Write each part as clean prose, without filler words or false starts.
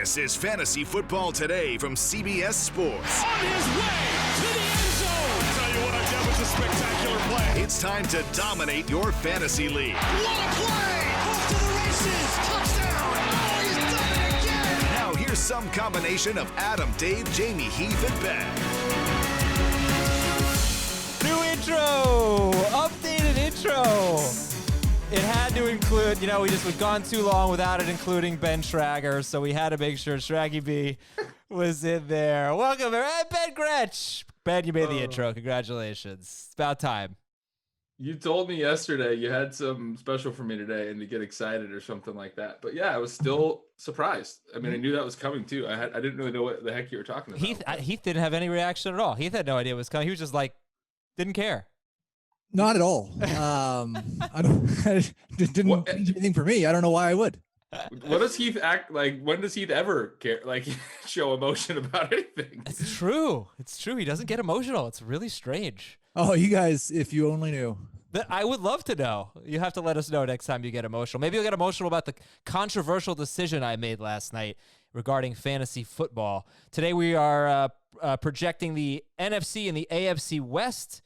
This is Fantasy Football Today from CBS Sports. On his way to the end zone. I'll tell you what, that was a spectacular play. It's time to dominate your fantasy league. What a play! Off to the races! Touchdown! Oh, he's done it again! Now here's some combination of Adam, Dave, Jamie, Heath, and Ben. New intro! Updated intro! It had to include, we've gone too long without it including Ben Schrager, so we had to make sure Shraggy B was in there. Welcome, Ben Gretsch. Ben, you made the intro. Congratulations. It's about time. You told me yesterday you had some special for me today and to get excited or something like that. But yeah, I was still surprised. I mean, I knew that was coming too. I didn't really know what the heck you were talking about. Heath didn't have any reaction at all. Heath had no idea it was coming. He was just like, didn't care. Not at all. It didn't change anything for me. I don't know why I would. What does Heath act like? When does Heath ever care? Like show emotion about anything? It's true. It's true. He doesn't get emotional. It's really strange. Oh, you guys, if you only knew. I would love to know. You have to let us know next time you get emotional. Maybe you'll get emotional about the controversial decision I made last night regarding fantasy football. Today we are projecting the NFC and the AFC West.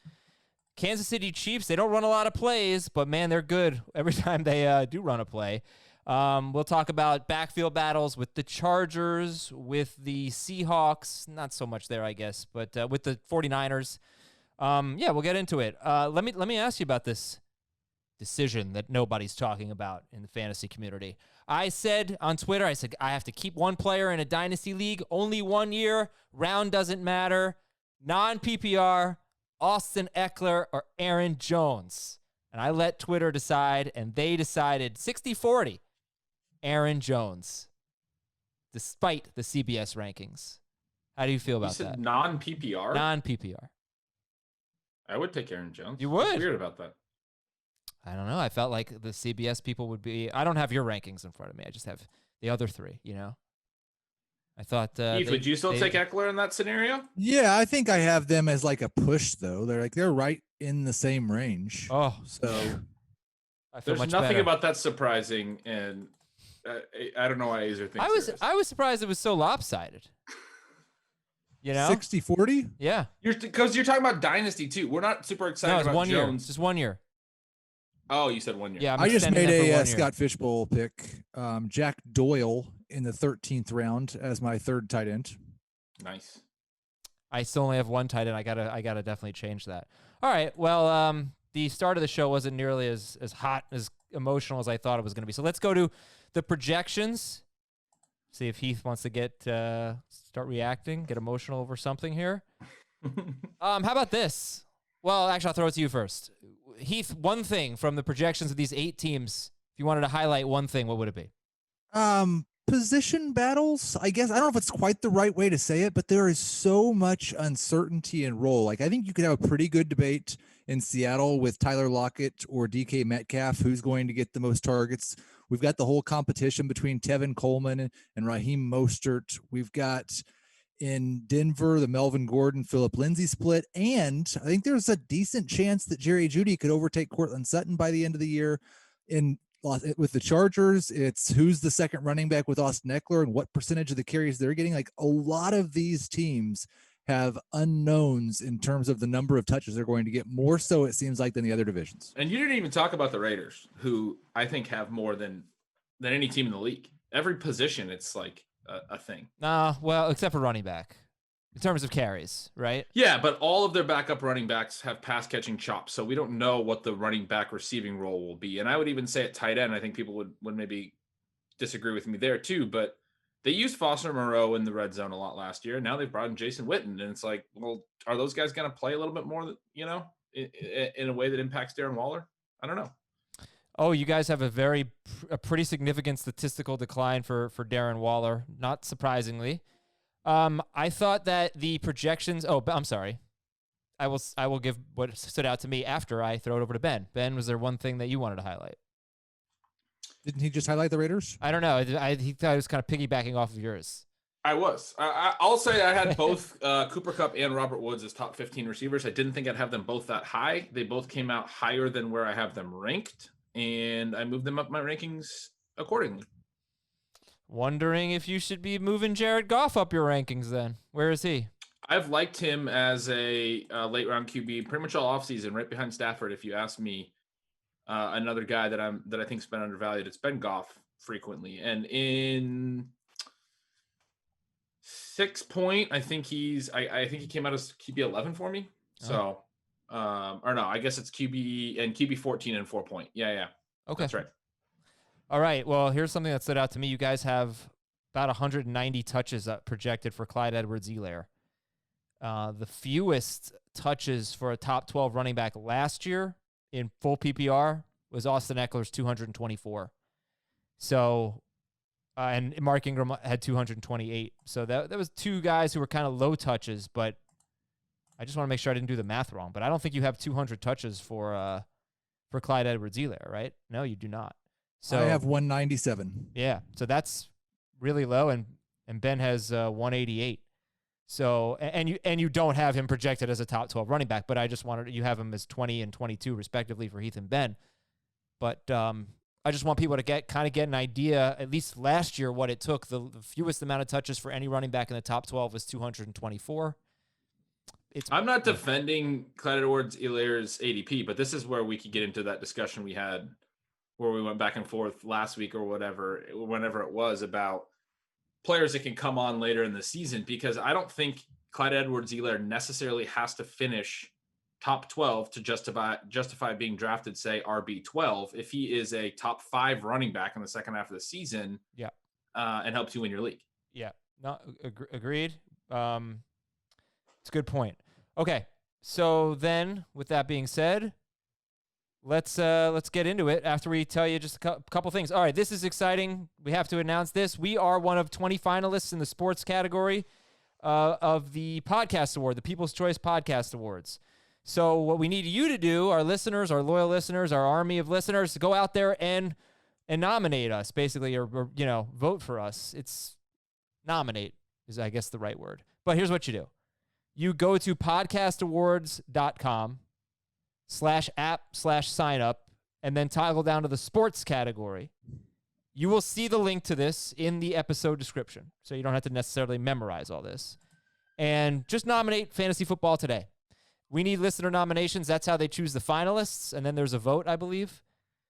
Kansas City Chiefs, they don't run a lot of plays, but man, they're good every time they do run a play. We'll talk about backfield battles with the Chargers, with the Seahawks, not so much there, I guess, but with the 49ers. We'll get into it. Let me ask you about this decision that nobody's talking about in the fantasy community. I said on Twitter, I have to keep one player in a dynasty league, only 1 year, round doesn't matter, non-PPR, Austin Ekeler or Aaron Jones. And I let Twitter decide, and they decided 60-40, Aaron Jones, despite the CBS rankings. How do you feel about that? Non-PPR? Non-PPR. I would take Aaron Jones. You would? What's weird about that? I don't know. I felt like the CBS people would be... I don't have your rankings in front of me. I just have the other three, I thought... Heath, would you still take Ekeler in that scenario? Yeah, I think I have them as like a push, though. They're right in the same range. Oh. So... I feel There's much nothing better. about that surprising, and I don't know why Azer thinks I was surprised it was so lopsided. 60-40? Yeah. Because you're talking about Dynasty, too. We're not super excited about 1 year. Jones. Just 1 year. Oh, you said 1 year. Yeah, I just made a Scott Scott Fishbowl pick. Jack Doyle in the 13th round as my third tight end. Nice. I still only have one tight end. I gotta definitely change that. All right. Well, the start of the show wasn't nearly as hot, as emotional as I thought it was going to be. So let's go to the projections. See if Heath wants to start reacting, get emotional over something here. How about this? Well, actually, I'll throw it to you first. Heath, one thing from the projections of these 8 teams, if you wanted to highlight one thing, what would it be? Position battles, I guess. I don't know if it's quite the right way to say it, but there is so much uncertainty in role. Like, I think you could have a pretty good debate in Seattle with Tyler Lockett or DK Metcalf, who's going to get the most targets. We've got the whole competition between Tevin Coleman and Raheem Mostert. We've got in Denver the Melvin Gordon, Phillip Lindsay split. And I think there's a decent chance that Jerry Jeudy could overtake Cortland Sutton by the end of the year. With the Chargers, it's who's the second running back with Austin Ekeler and what percentage of the carries they're getting. Like, a lot of these teams have unknowns in terms of the number of touches they're going to get, more so it seems like than the other divisions. And you didn't even talk about the Raiders, who I think have more than any team in the league. Every position, it's like a thing. Well, except for running back. In terms of carries, right? Yeah, but all of their backup running backs have pass-catching chops, so we don't know what the running back receiving role will be. And I would even say at tight end, I think people would maybe disagree with me there too, but they used Foster Moreau in the red zone a lot last year, and now they've brought in Jason Witten, and it's like, well, are those guys going to play a little bit more, in a way that impacts Darren Waller? I don't know. Oh, you guys have a pretty significant statistical decline for Darren Waller, not surprisingly. I thought that the projections. Oh, I'm sorry. I will give what stood out to me after I throw it over to Ben. Ben, was there one thing that you wanted to highlight? Didn't he just highlight the Raiders? I don't know. He thought I was kind of piggybacking off of yours. I was. I'll say I had both Cooper Kupp and Robert Woods as top 15 receivers. I didn't think I'd have them both that high. They both came out higher than where I have them ranked, and I moved them up my rankings accordingly. Wondering if you should be moving Jared Goff up your rankings then. Where is he? I've liked him as a late round QB pretty much all offseason, right behind Stafford. If you ask me, another guy that I think's been undervalued, it's been Goff frequently. And in 6 point, I think he came out as QB 11 for me. So, or no, I guess it's QB 14 and 4 point. Yeah. Okay. That's right. All right. Well, here's something that stood out to me. You guys have about 190 touches projected for Clyde Edwards-Helaire. The fewest touches for a top 12 running back last year in full PPR was Austin Ekeler's 224. So, and Mark Ingram had 228. So that was two guys who were kind of low touches, but I just want to make sure I didn't do the math wrong. But I don't think you have 200 touches for Clyde Edwards-Helaire, right? No, you do not. So I have 197. Yeah, so that's really low, and Ben has 188. So and you don't have him projected as a top 12 running back, but I just wanted you have him as 20 and 22 respectively for Heath and Ben. But I just want people to get an idea, at least last year, what it took. The fewest amount of touches for any running back in the top 12 was 224. I'm not defending Clyde Edwards-Helaire's ADP, but this is where we could get into that discussion we had where we went back and forth last week or whenever it was, about players that can come on later in the season, because I don't think Clyde Edwards-Helaire necessarily has to finish top 12 to justify being drafted, say, RB12, if he is a top 5 running back in the second half of the season. Yeah. And helps you win your league. Yeah. No, agreed. It's a good point. Okay. So then, with that being said, let's get into it after we tell you just a couple things. All right, this is exciting. We have to announce this. We are one of 20 finalists in the sports category of the Podcast Award, the People's Choice Podcast Awards. So what we need you to do, our listeners, our loyal listeners, our army of listeners, to go out there and nominate us, basically, or vote for us. It's nominate is, I guess, the right word. But here's what you do. You go to podcastawards.com/app/sign-up and then toggle down to the sports category. You will see the link to this in the episode description, so you don't have to necessarily memorize all this. And just nominate fantasy football today. We need listener nominations. That's how they choose the finalists, and then there's a vote, I believe.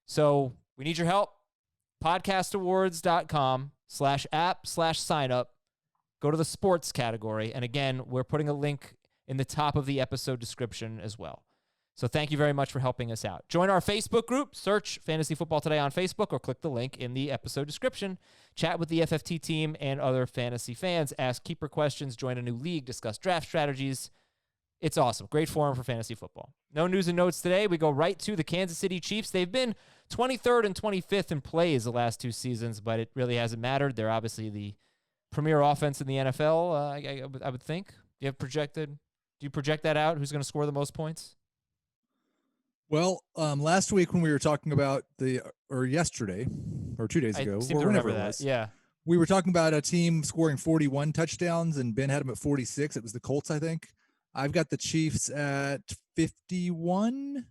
So we need your help. podcastawards.com/app/sign-up. Go to the sports category. And again, we're putting a link in the top of the episode description as well. So thank you very much for helping us out. Join our Facebook group. Search Fantasy Football Today on Facebook or click the link in the episode description. Chat with the FFT team and other fantasy fans. Ask keeper questions. Join a new league. Discuss draft strategies. It's awesome. Great forum for fantasy football. No news and notes today. We go right to the Kansas City Chiefs. They've been 23rd and 25th in plays the last 2 seasons, but it really hasn't mattered. They're obviously the premier offense in the NFL, I would think. Do you project that out? Who's going to score the most points? Well, last week when we were talking about yesterday or 2 days ago, I seem to whenever remember it that. was, Yeah. we were talking about a team scoring 41 touchdowns, and Ben had them at 46. It was the Colts, I think. I've got the Chiefs at 51.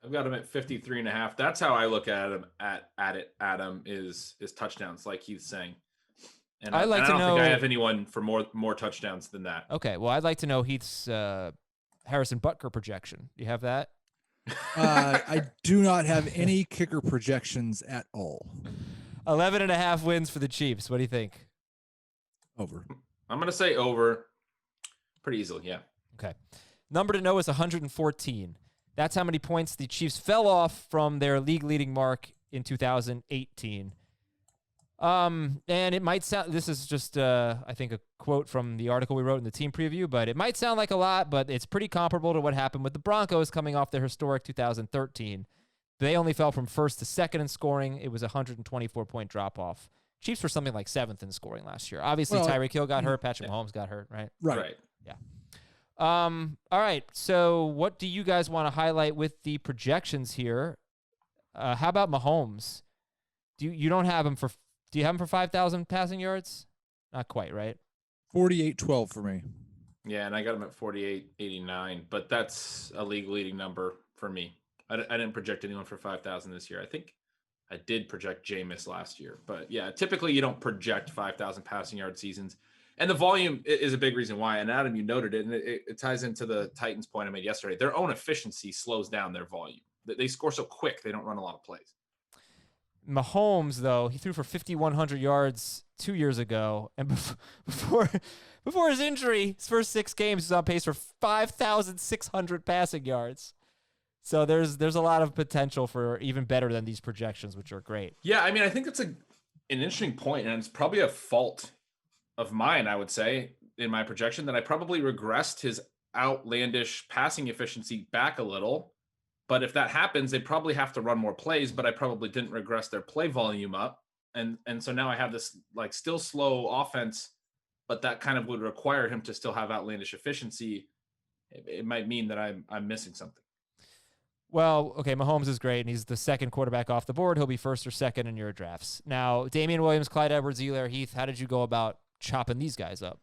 I've got them at 53.5. That's how I look at them at it, Adam, is touchdowns, like Heath's saying. And I don't think I have anyone for more touchdowns than that. Okay, well, I'd like to know Heath's Harrison Butker projection. Do you have that? I do not have any kicker projections at all. 11.5 wins for the Chiefs. What do you think? Over. I'm going to say over pretty easily, yeah. Okay. Number to know is 114. That's how many points the Chiefs fell off from their league-leading mark in 2018. And it might sound, this is just, I think, a quote from the article we wrote in the team preview, but it might sound like a lot, but it's pretty comparable to what happened with the Broncos coming off their historic 2013. They only fell from first to second in scoring. It was a 124-point drop-off. Chiefs were something like 7th in scoring last year. Obviously, Tyreek Hill got hurt. Patrick Mahomes got hurt, right? Right. Yeah. All right. So what do you guys want to highlight with the projections here? How about Mahomes? Do you have him for 5,000 passing yards? Not quite, right? 48-12 for me. Yeah, and I got him at 48.89, but that's a league leading number for me. I didn't project anyone for 5,000 this year. I think I did project Jameis last year. But yeah, typically you don't project 5,000 passing yard seasons. And the volume is a big reason why. And Adam, you noted it, and it ties into the Titans point I made yesterday. Their own efficiency slows down their volume. They score so quick, they don't run a lot of plays. Mahomes, though, he threw for 5,100 yards 2 years ago. And before his injury, his first 6 games, he was on pace for 5,600 passing yards. So there's a lot of potential for even better than these projections, which are great. Yeah, I mean, I think that's an interesting point, and it's probably a fault of mine, I would say, in my projection, that I probably regressed his outlandish passing efficiency back a little. But if that happens, they probably have to run more plays, but I probably didn't regress their play volume up. And so now I have this like still slow offense, but that kind of would require him to still have outlandish efficiency. It might mean that I'm missing something. Well, okay, Mahomes is great, and he's the second quarterback off the board. He'll be first or second in your drafts. Now, Damian Williams, Clyde Edwards-Helaire, Heath, how did you go about chopping these guys up?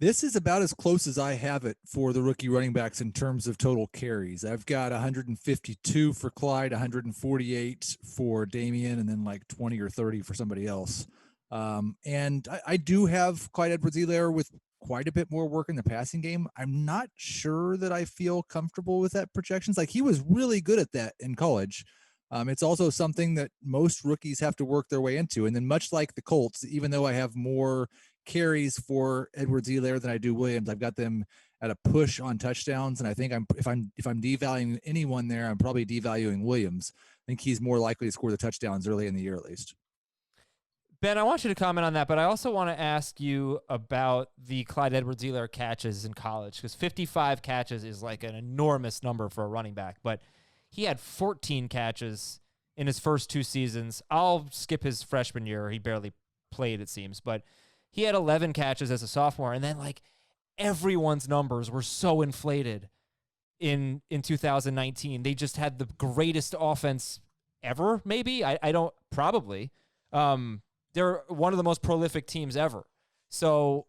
This is about as close as I have it for the rookie running backs in terms of total carries. I've got 152 for Clyde, 148 for Damian, and then like 20 or 30 for somebody else. And I do have Clyde Edwards-Helaire with quite a bit more work in the passing game. I'm not sure that I feel comfortable with that projections. Like, he was really good at that in college. It's also something that most rookies have to work their way into. And then much like the Colts, even though I have more carries for Edwards-Helaire than I do Williams, I've got them at a push on touchdowns. And I think if I'm devaluing anyone there, I'm probably devaluing Williams. I think he's more likely to score the touchdowns early in the year, at least. Ben, I want you to comment on that, but I also want to ask you about the Clyde Edwards-Helaire catches in college, because 55 catches is like an enormous number for a running back, but he had 14 catches in his first 2 seasons. I'll skip his freshman year. He barely played, it seems, but he had 11 catches as a sophomore, and then like everyone's numbers were so inflated in 2019. They just had the greatest offense ever, maybe. I don't, probably. They're one of the most prolific teams ever. So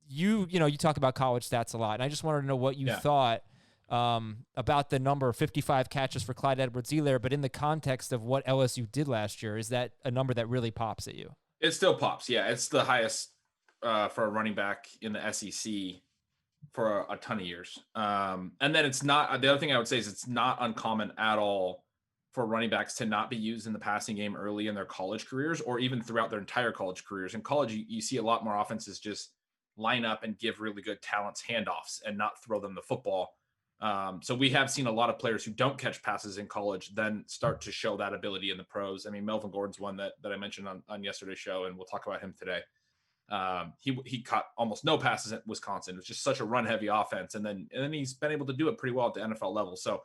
you talk about college stats a lot, and I just wanted to know what you thought about the number 55 catches for Clyde Edwards-Helaire, but in the context of what LSU did last year. Is that a number that really pops at you? It still pops. Yeah, it's the highest for a running back in the SEC for a ton of years. And then it's not, the other thing I would say is it's not uncommon at all for running backs to not be used in the passing game early in their college careers, or even throughout their entire college careers. In college, you see a lot more offenses just line up and give really good talents handoffs and not throw them the football. So we have seen a lot of players who don't catch passes in college then start to show that ability in the pros. I mean, Melvin Gordon's one that I mentioned on yesterday's show, and we'll talk about him today. He caught almost no passes at Wisconsin. It was just such a run-heavy offense, and then he's been able to do it pretty well at the NFL level. So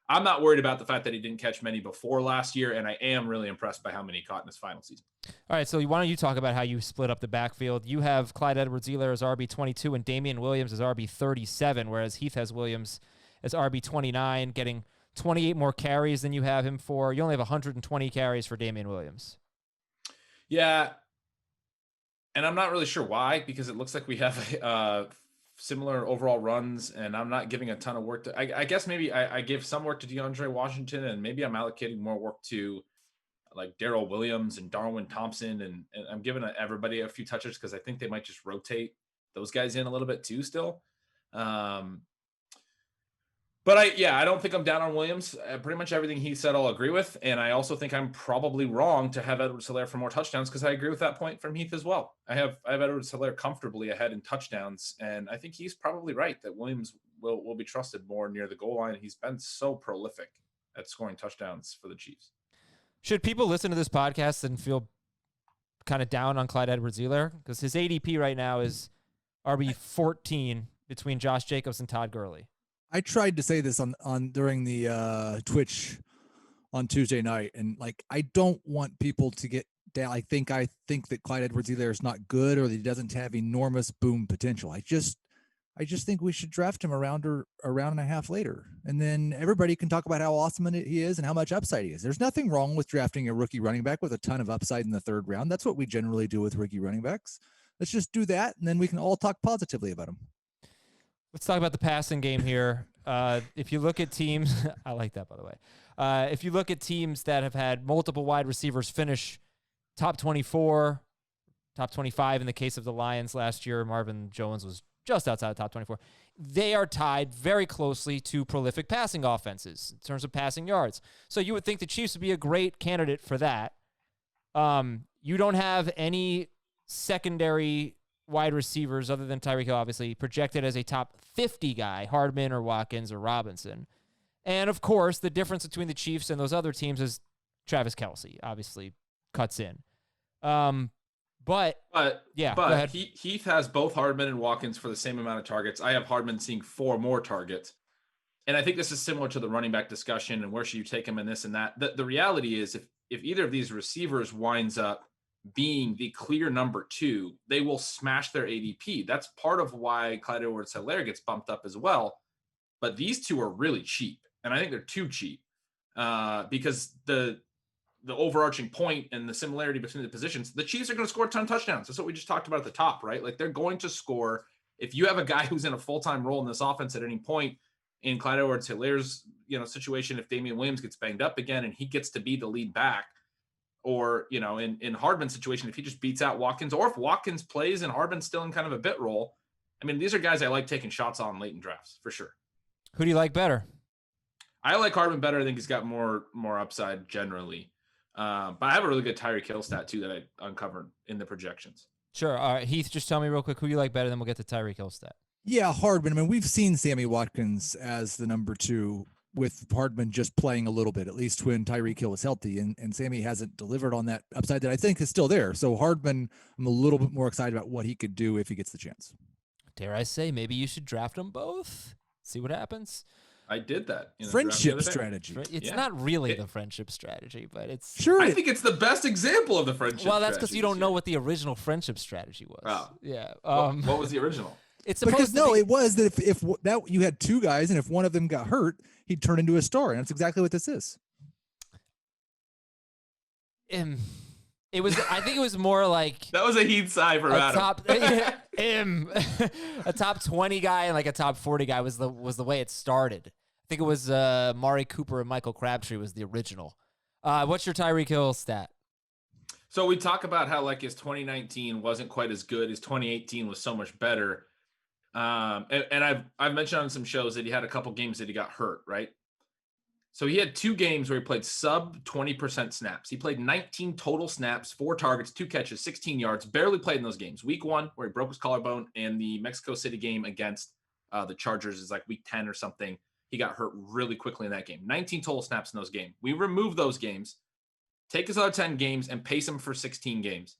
I'm not worried about the fact that he didn't catch many before last year, and I am really impressed by how many he caught in his final season. All right, so why don't you talk about how you split up the backfield? You have Clyde Edwards-Helaire as RB22 and Damian Williams as RB37, whereas Heath has Williams as RB29, getting 28 more carries than you have him for. You only have 120 carries for Damian Williams. Yeah, and I'm not really sure why, because it looks like we have similar overall runs, and I'm not giving a ton of work to, I guess maybe I give some work to DeAndre Washington, and maybe I'm allocating more work to like Darrell Williams and Darwin Thompson, and I'm giving everybody a few touches because I think they might just rotate those guys in a little bit too still. But I don't think I'm down on Williams. Pretty much everything he said I'll agree with. And I also think I'm probably wrong to have Edwards-Helaire for more touchdowns, because I agree with that point from Heath as well. I have Edwards-Helaire comfortably ahead in touchdowns, and I think he's probably right that Williams will be trusted more near the goal line. He's been so prolific at scoring touchdowns for the Chiefs. Should people listen to this podcast and feel kind of down on Clyde Edwards-Helaire? Because his ADP right now is RB14 between Josh Jacobs and Todd Gurley. I tried to say this on during the Twitch on Tuesday night, and like, I don't want people to get down. I think that Clyde Edwards-Helaire is not good, or that he doesn't have enormous boom potential. I just think we should draft him a round and a half later, and then everybody can talk about how awesome he is and how much upside he is. There's nothing wrong with drafting a rookie running back with a ton of upside in the 3rd round. That's what we generally do with rookie running backs. Let's just do that, and then we can all talk positively about him. Let's talk about the passing game here. if you look at teams, I like that, by the way. If you look at teams that have had multiple wide receivers finish top 24, top 25 in the case of the Lions last year, Marvin Jones was just outside the top 24. They are tied very closely to prolific passing offenses in terms of passing yards. So you would think the Chiefs would be a great candidate for that. You don't have any secondary wide receivers other than Tyreek Hill, obviously, projected as a top 50 guy, Hardman or Watkins or Robinson. And, of course, the difference between the Chiefs and those other teams is Travis Kelce, obviously, cuts in. But Heath has both Hardman and Watkins for the same amount of targets. I have Hardman seeing 4 more targets. And I think this is similar to the running back discussion and where should you take him in this and that. The reality is if either of these receivers winds up being the clear number 2, they will smash their ADP. That's part of why Clyde Edwards-Helaire gets bumped up as well. But these two are really cheap. And I think they're too cheap because the overarching point and the similarity between the positions, the Chiefs are going to score a ton of touchdowns. That's what we just talked about at the top, right? Like they're going to score. If you have a guy who's in a full-time role in this offense at any point in Clyde Edwards-Helaire's, situation, if Damian Williams gets banged up again and he gets to be the lead back, or, in Hardman's situation, if he just beats out Watkins, or if Watkins plays and Hardman's still in kind of a bit role, I mean, these are guys I like taking shots on late in drafts for sure. Who do you like better? I like Hardman better. I think he's got more upside generally. But I have a really good Tyreek Hill stat too that I uncovered in the projections. Sure. All right, Heath, just tell me real quick who you like better, then we'll get to Tyreek Hill stat. Yeah, Hardman. I mean, we've seen Sammy Watkins as the number 2 with Hardman just playing a little bit, at least when Tyreek Hill is healthy, and Sammy hasn't delivered on that upside that I think is still there. So Hardman, I'm a little bit more excited about what he could do if he gets the chance. Dare I say, maybe you should draft them both? See what happens? I did that. Friendship strategy. It's not really the friendship strategy, but it's... Sure. I think it's the best example of the friendship Well, that's because you don't know what the original friendship strategy was. Oh. Yeah. What was the original? It's supposed it was that if that you had 2 guys and if one of them got hurt, he'd turn into a star, and that's exactly what this is. It was. I think it was more like that was a Heath sigh for Adam. A top 20 guy and like a top 40 guy was the way it started. I think it was Mari Cooper and Michael Crabtree was the original. What's your Tyreek Hill stat? So we talk about how like his 2019 wasn't quite as good. His 2018 was so much better. And I've mentioned on some shows that he had a couple games that he got hurt, right? So he had 2 games where he played sub 20% snaps. He played 19 total snaps, 4 targets, 2 catches, 16 yards, barely played in those games. Week 1, where he broke his collarbone, and the Mexico City game against the Chargers is like week 10 or something. He got hurt really quickly in that game. 19 total snaps in those games. We remove those games, take his other 10 games, and pace him for 16 games.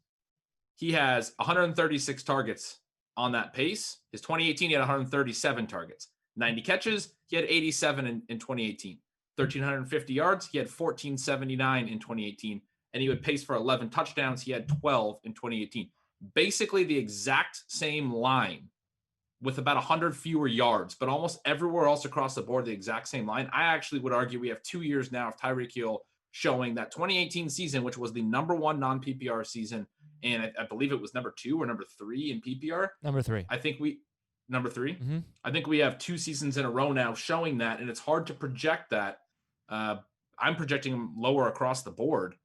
He has 136 targets on that pace. His 2018, he had 137 targets. 90 catches, he had 87 in 2018. 1,350 yards, he had 1,479 in 2018. And he would pace for 11 touchdowns, he had 12 in 2018. Basically the exact same line with about 100 fewer yards, but almost everywhere else across the board, the exact same line. I actually would argue we have 2 years now of Tyreek Hill showing that 2018 season, which was the number 1 non-PPR season, and I believe it was number 2 or number 3 in PPR. Number 3. Number 3. Mm-hmm. I think we have 2 seasons in a row now showing that, and it's hard to project that. I'm projecting him lower across the board,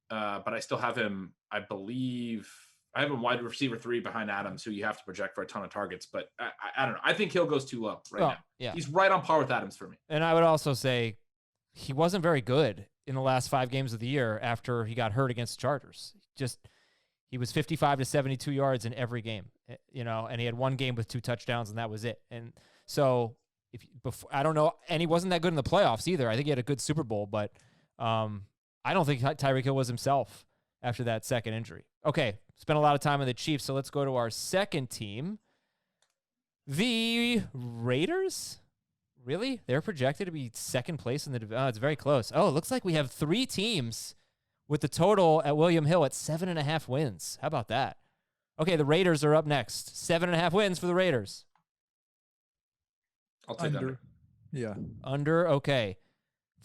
but I still have him, I believe, I have him wide receiver 3 behind Adams, who you have to project for a ton of targets, but I don't know. I think Hill goes too low now. Yeah. He's right on par with Adams for me. And I would also say he wasn't very good in the last 5 games of the year after he got hurt against the Chargers. He was 55 to 72 yards in every game, and he had 1 game with 2 touchdowns, and that was it. And so I don't know, and he wasn't that good in the playoffs either. I think he had a good Super Bowl, but I don't think Tyreek Hill was himself after that second injury. Okay, spent a lot of time on the Chiefs, so let's go to our second team. The Raiders? Really? They're projected to be second place in the division. It's very close. Oh, it looks like we have 3 teams with the total at William Hill at 7.5 wins. How about that? Okay, the Raiders are up next. 7.5 wins for the Raiders. I'll take under. Yeah. Under, okay.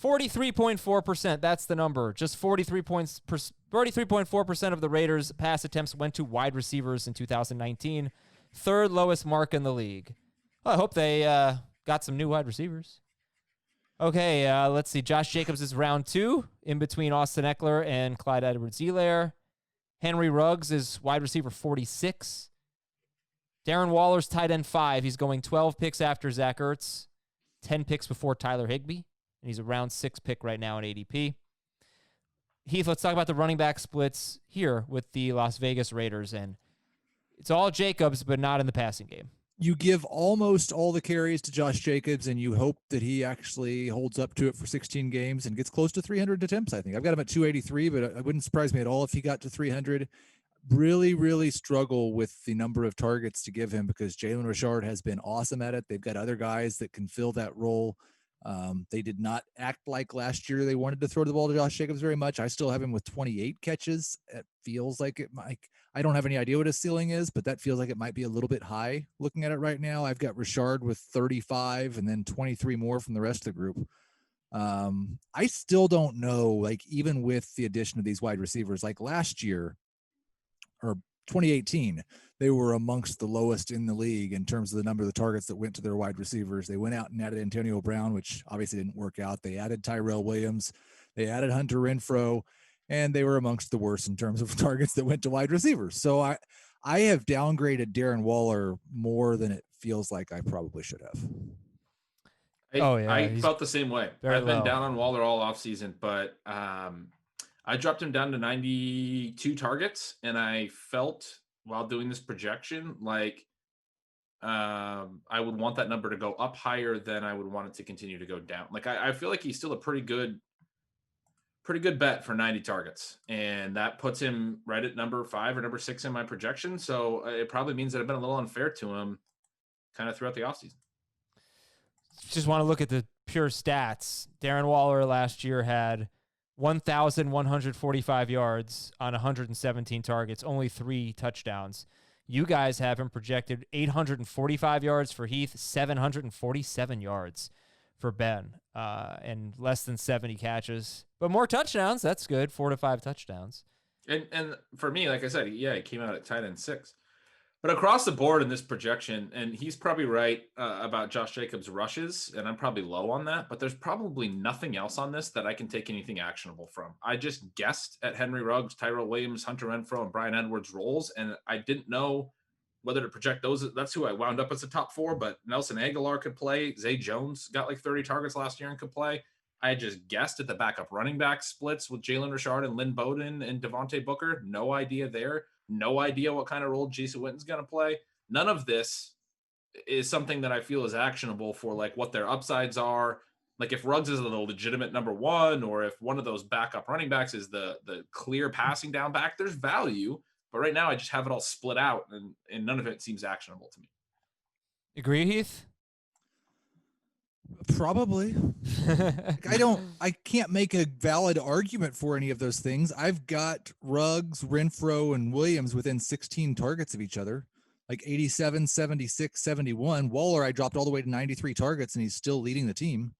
43.4%, that's the number. Just 43.4% of the Raiders' pass attempts went to wide receivers in 2019. Third lowest mark in the league. Well, I hope they got some new wide receivers. Okay, let's see. Josh Jacobs is round 2, in between Austin Ekeler and Clyde Edwards-Helaire. Henry Ruggs is wide receiver 46. Darren Waller's tight end 5. He's going 12 picks after Zach Ertz, 10 picks before Tyler Higbee, and he's a round 6 pick right now in ADP. Heath, let's talk about the running back splits here with the Las Vegas Raiders, and it's all Jacobs, but not in the passing game. You give almost all the carries to Josh Jacobs, and you hope that he actually holds up to it for 16 games and gets close to 300 attempts, I think. I've got him at 283, but it wouldn't surprise me at all if he got to 300. Really, really struggle with the number of targets to give him because Jalen Richard has been awesome at it. They've got other guys that can fill that role. They did not act like last year they wanted to throw the ball to Josh Jacobs very much. I still have him with 28 catches. It feels like it might. I don't have any idea what his ceiling is, but that feels like it might be a little bit high looking at it right now. I've got Richard with 35 and then 23 more from the rest of the group. I still don't know, like even with the addition of these wide receivers, like last year or 2018, they were amongst the lowest in the league in terms of the number of the targets that went to their wide receivers. They went out and added Antonio Brown, which obviously didn't work out. They added Tyrell Williams. They added Hunter Renfrow, and they were amongst the worst in terms of targets that went to wide receivers. So I have downgraded Darren Waller more than it feels like I probably should have. I felt the same way. I've been low. down on Waller all offseason, but I dropped him down to 92 targets, and I felt while doing this projection like I would want that number to go up higher than I would want it to continue to go down. Like I feel like he's still a pretty good bet for 90 targets, and that puts him right at number 5 or number 6 in my projection. So it probably means that I've been a little unfair to him kind of throughout the offseason. Just want to look at the pure stats. Darren Waller last year had 1,145 yards on 117 targets, only 3 touchdowns. You guys have him projected 845 yards for Heath, 747 yards for Ben, and less than 70 catches. But more touchdowns, that's good, 4 to 5 touchdowns. And for me, like I said, yeah, he came out at tight end 6. But across the board in this projection, and he's probably right about Josh Jacobs' rushes, and I'm probably low on that, but there's probably nothing else on this that I can take anything actionable from. I just guessed at Henry Ruggs, Tyrell Williams, Hunter Renfrow, and Bryan Edwards' roles, and I didn't know whether to project those. That's who I wound up as the top 4, but Nelson Aguilar could play. Zay Jones got like 30 targets last year and could play. I just guessed at the backup running back splits with Jalen Richard and Lynn Bowden and Devontae Booker. No idea there. No idea what kind of role Jason Witten's going to play. None of this is something that I feel is actionable for like what their upsides are. Like if Ruggs is the legitimate number 1, or if one of those backup running backs is the clear passing down back, there's value. But right now I just have it all split out, and none of it seems actionable to me. Agree, Heath? Probably. I can't make a valid argument for any of those things. I've got Ruggs, Renfrow, and Williams within 16 targets of each other, like 87, 76, 71. Waller, I dropped all the way to 93 targets, and he's still leading the team.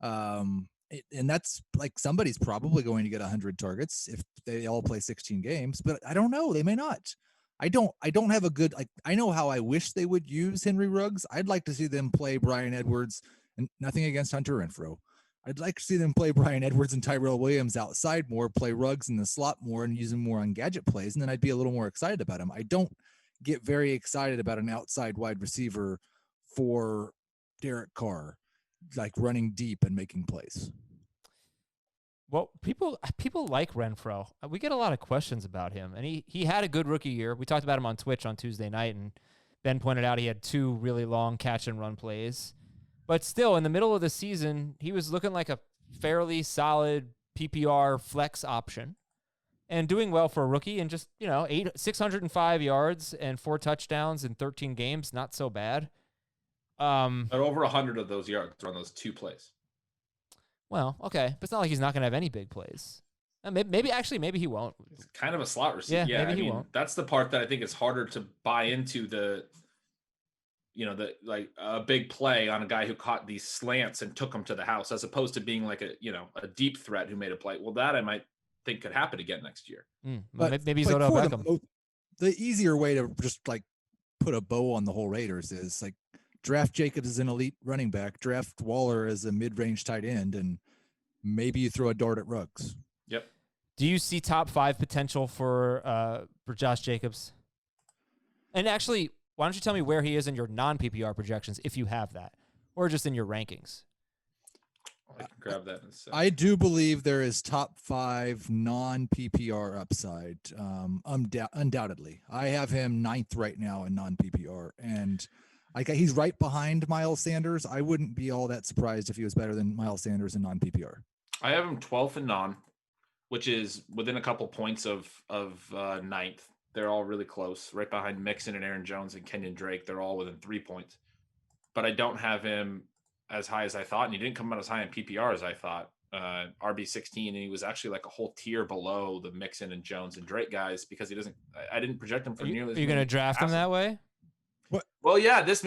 And that's like somebody's probably going to get 100 targets if they all play 16 games, but I don't know. They may not. I don't have a good, like, I know how I wish they would use Henry Ruggs. I'd like to see them play Bryan Edwards, and nothing against Hunter Renfrow. I'd like to see them play Bryan Edwards and Tyrell Williams outside more, play Ruggs in the slot more, and use them more on gadget plays, and then I'd be a little more excited about him. I don't get very excited about an outside wide receiver for Derek Carr, like running deep and making plays. Well, people like Renfrow. We get a lot of questions about him, and he had a good rookie year. We talked about him on Twitch on Tuesday night, and Ben pointed out he had 2 really long catch and run plays. But still, in the middle of the season, he was looking like a fairly solid PPR flex option and doing well for a rookie, and just, 605 yards and 4 touchdowns in 13 games. Not so bad. But over 100 of those yards are on those 2 plays. Well, okay. But it's not like he's not going to have any big plays. Maybe he won't. It's kind of a slot receiver. Yeah, maybe he won't. That's the part that I think is harder to buy into, a big play on a guy who caught these slants and took them to the house, as opposed to being like a deep threat who made a play. Well, that I might think could happen again next year. But maybe he's Odell Beckham. The easier way to just like put a bow on the whole Raiders is like draft Jacobs as an elite running back, draft Waller as a mid-range tight end, and maybe you throw a dart at Ruggs. Yep. Do you see top 5 potential for Josh Jacobs? And actually, why don't you tell me where he is in your non-PPR projections, if you have that, or just in your rankings? I can grab that in a second. I do believe there is top 5 non-PPR upside, undoubtedly. I have him 9th right now in non-PPR, and he's right behind Miles Sanders. I wouldn't be all that surprised if he was better than Miles Sanders in non-PPR. I have him 12th in non, which is within a couple points of 9th. They're all really close, right behind Mixon and Aaron Jones and Kenyon Drake. They're all within 3 points. But I don't have him as high as I thought, and he didn't come out as high in PPR as I thought. RB16, and he was actually like a whole tier below the Mixon and Jones and Drake guys because he doesn't. I didn't project him for nearly. Are you going to draft him that way? What? Well, yeah. This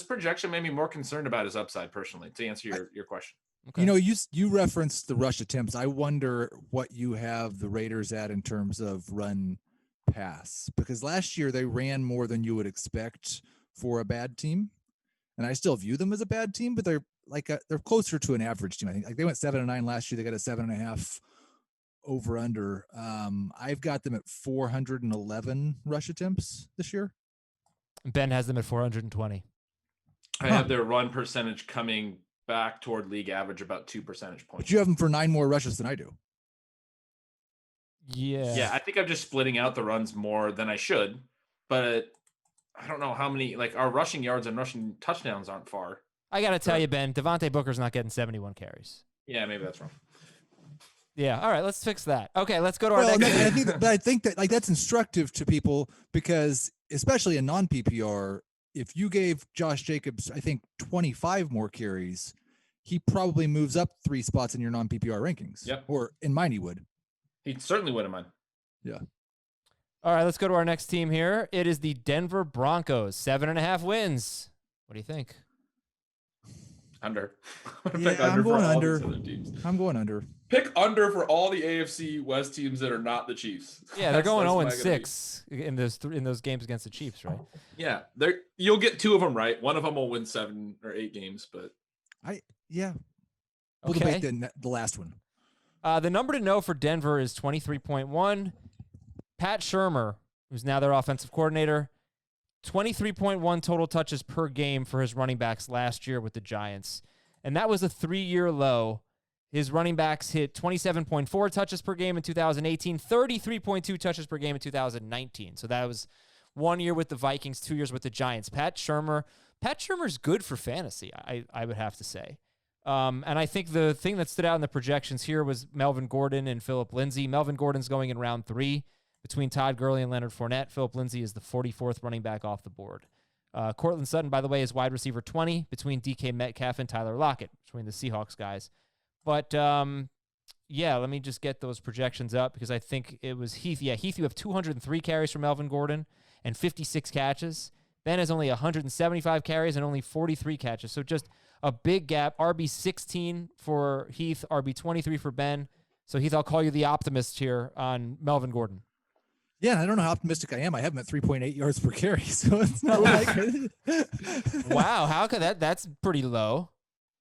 projection made me more concerned about his upside personally. To answer your question, Okay. You know, you referenced the rush attempts. I wonder what you have the Raiders at in terms of run pass, because last year they ran more than you would expect for a bad team. And I still view them as a bad team, but they're closer to an average team. I think they went 7-9 last year. They got a 7.5 over under. I've got them at 411 rush attempts this year. Ben has them at 420. I have their run percentage coming back toward league average about 2 percentage points. But you have them for 9 more rushes than I do. Yeah. Yeah, I think I'm just splitting out the runs more than I should, but I don't know how many, like, our rushing yards and rushing touchdowns aren't far. I got to tell you, Ben, Devontae Booker's not getting 71 carries. Yeah, maybe that's wrong. Yeah. All right. Let's fix that. Okay. Let's go to our next. I think that that's instructive to people because, especially in non-PPR, if you gave Josh Jacobs, I think 25 more carries, he probably moves up 3 spots in your non-PPR rankings. Yep. Or in mine, he would. He certainly would have mine. Yeah. All right. Let's go to our next team here. It is the Denver Broncos, 7.5 wins. What do you think? Under. I'm going under. I'm going under. Pick under for all the AFC West teams that are not the Chiefs. Yeah, they're going 0-6 in those games against the Chiefs, right? Yeah, you'll get 2 of them right. One of them will win 7 or 8 games, but We'll debate the last one. The number to know for Denver is 23.1. Pat Shurmur, who's now their offensive coordinator, 23.1 total touches per game for his running backs last year with the Giants. And that was a 3-year low. His running backs hit 27.4 touches per game in 2018, 33.2 touches per game in 2019. So that was 1 year with the Vikings, 2 years with the Giants. Pat Shurmur's good for fantasy, I would have to say. And I think the thing that stood out in the projections here was Melvin Gordon and Phillip Lindsay. Melvin Gordon's going in round 3 between Todd Gurley and Leonard Fournette. Phillip Lindsay is the 44th running back off the board. Cortland Sutton, by the way, is wide receiver 20 between DK Metcalf and Tyler Lockett, between the Seahawks guys. But, let me just get those projections up because I think it was Heath. Yeah, Heath, you have 203 carries for Melvin Gordon and 56 catches. Ben has only 175 carries and only 43 catches. So just a big gap. RB16 for Heath, RB23 for Ben. So, Heath, I'll call you the optimist here on Melvin Gordon. Yeah, I don't know how optimistic I am. I have him at 3.8 yards per carry, so it's not like Wow, how could that's pretty low.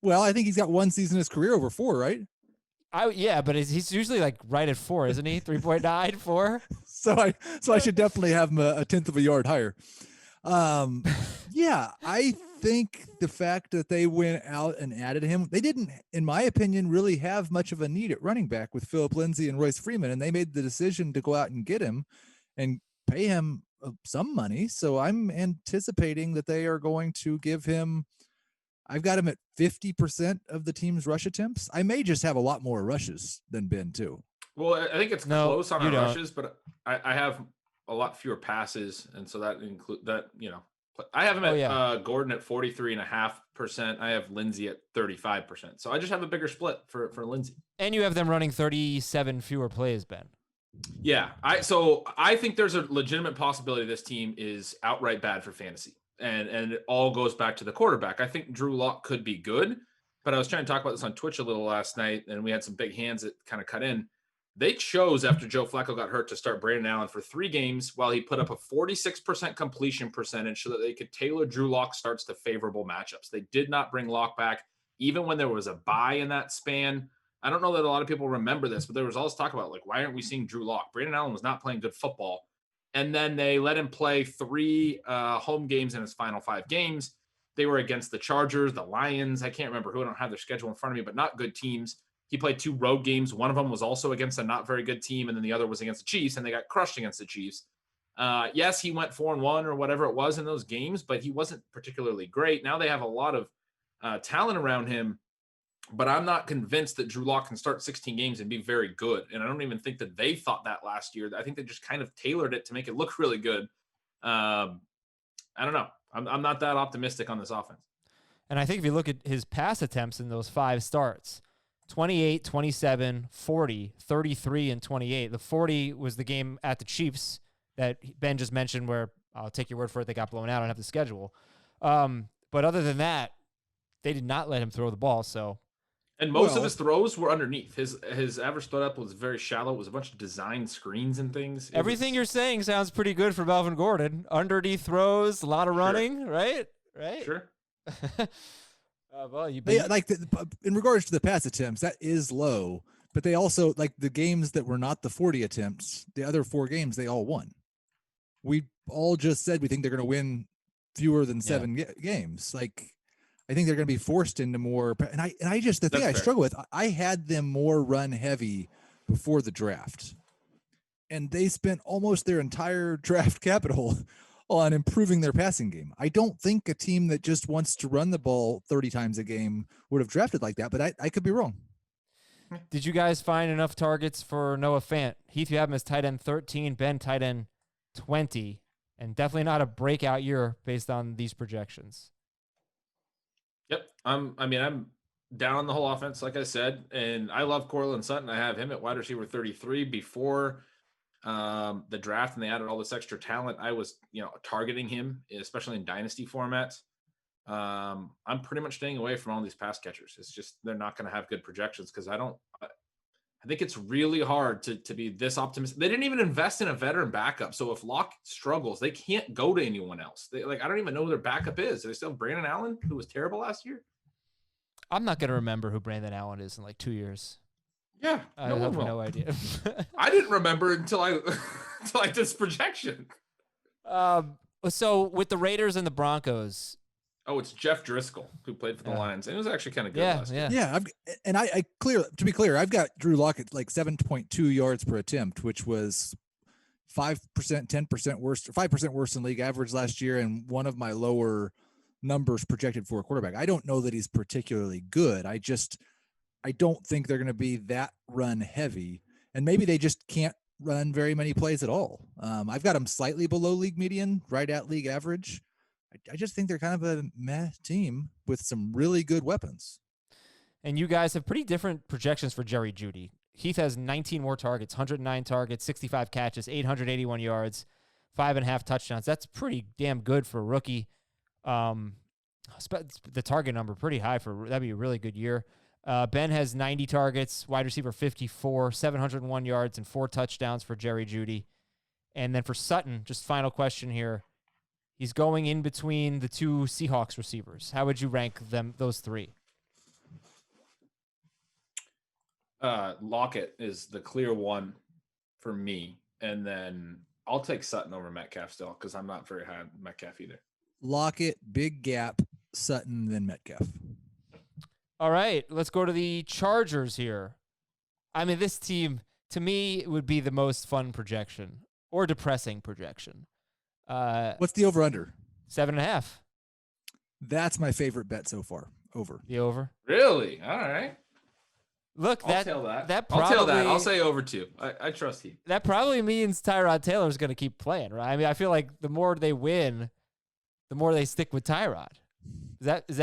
Well, I think he's got 1 season in his career over 4, right? Yeah, but he's usually like right at 4, isn't he? 3.9, 4. So I should definitely have him a 10th of a yard higher. I think the fact that they went out and added him, they didn't, in my opinion, really have much of a need at running back with Phillip Lindsay and Royce Freeman, and they made the decision to go out and get him and pay him some money. So I'm anticipating that they are going to give him, I've got him at 50% of the team's rush attempts. I may just have a lot more rushes than Ben too. Well, I think it's close on our don't. rushes, but I have a lot fewer passes, and so that include that, I have him at Gordon at 43.5%. I have Lindsay at 35%. So I just have a bigger split for Lindsay. And you have them running 37 fewer plays, Ben. Yeah. I think there's a legitimate possibility this team is outright bad for fantasy. And it all goes back to the quarterback. I think Drew Lock could be good, but I was trying to talk about this on Twitch a little last night, and we had some big hands that kind of cut in. They chose after Joe Flacco got hurt to start Brandon Allen for 3 games while he put up a 46% completion percentage so that they could tailor Drew Lock starts to favorable matchups. They did not bring Lock back, even when there was a bye in that span. I don't know that a lot of people remember this, but there was all this talk about, like, why aren't we seeing Drew Lock? Brandon Allen was not playing good football. And then they let him play 3 home games in his final 5 games. They were against the Chargers, the Lions. I can't remember who. I don't have their schedule in front of me, but not good teams. He played 2 road games. One of them was also against a not very good team, and then the other was against the Chiefs, and they got crushed against the Chiefs. Yes, he went 4-1 or whatever it was in those games, but he wasn't particularly great. Now they have a lot of talent around him, but I'm not convinced that Drew Lock can start 16 games and be very good. And I don't even think that they thought that last year. I think they just kind of tailored it to make it look really good. I don't know. I'm not that optimistic on this offense. And I think if you look at his pass attempts in those 5 starts, 28, 27, 40, 33, and 28. The 40 was the game at the Chiefs that Ben just mentioned where, I'll take your word for it, they got blown out. I don't have the schedule. But other than that, they did not let him throw the ball. So, and most of his throws were underneath. His average throw up was very shallow. It was a bunch of design screens and things. Everything you're saying sounds pretty good for Melvin Gordon. Underneath throws, a lot of running, right? Sure. Well, in regards to the pass attempts, that is low, but they also, like, the games that were not the 40 attempts, the other 4 games, they all won. We all just said we think they're going to win fewer than 7 games. Like, I think they're going to be forced into more. And I just, the thing I struggle with, I had them more run heavy before the draft, and they spent almost their entire draft capital on improving their passing game. I don't think a team that just wants to run the ball 30 times a game would have drafted like that, but I could be wrong. Did you guys find enough targets for Noah Fant? Heath, you have him as tight end 13, Ben tight end 20, and definitely not a breakout year based on these projections. Yep. I'm down on the whole offense, like I said, and I love Courtland Sutton. I have him at wide receiver 33 before the draft, and they added all this extra talent. I was, targeting him, especially in dynasty formats. I'm pretty much staying away from all these pass catchers. It's just, they're not going to have good projections because I think it's really hard to be this optimistic. They didn't even invest in a veteran backup. So if Locke struggles, they can't go to anyone else. I don't even know who their backup is. Do they still have Brandon Allen, who was terrible last year? I'm not going to remember who Brandon Allen is in like 2 years. Yeah, I have no idea. I didn't remember until I did this projection. So with the Raiders and the Broncos. Oh, it's Jeff Driscoll who played for the Lions. And it was actually kind of good last year. Yeah, to be clear, I've got Drew Lockett like 7.2 yards per attempt, which was 5%, 10% worse, 5% worse than league average last year, and one of my lower numbers projected for a quarterback. I don't know that he's particularly good. I don't think they're going to be that run heavy, and maybe they just can't run very many plays at all. I've got them slightly below league median, right at league average. I just think they're kind of a meh team with some really good weapons. And you guys have pretty different projections for Jerry Jeudy. Heath has 19 more targets, 109 targets, 65 catches, 881 yards, 5.5 touchdowns. That's pretty damn good for a rookie. The target number pretty high that'd be a really good year. Ben has 90 targets, wide receiver 54, 701 yards, and 4 touchdowns for Jerry Jeudy. And then for Sutton, just final question here. He's going in between the 2 Seahawks receivers. How would you rank those 3? Lockett is the clear one for me. And then I'll take Sutton over Metcalf still because I'm not very high on Metcalf either. Lockett, big gap, Sutton, then Metcalf. All right, let's go to the Chargers here. I mean, this team, to me, would be the most fun projection or depressing projection. What's the over-under? 7.5. That's my favorite bet so far. Over. The over. Really? All right. Look, I'll tell that. I'll tell that. I'll say over 2. I trust you. That probably means Tyrod Taylor is going to keep playing, right? I mean, I feel like the more they win, the more they stick with Tyrod. Does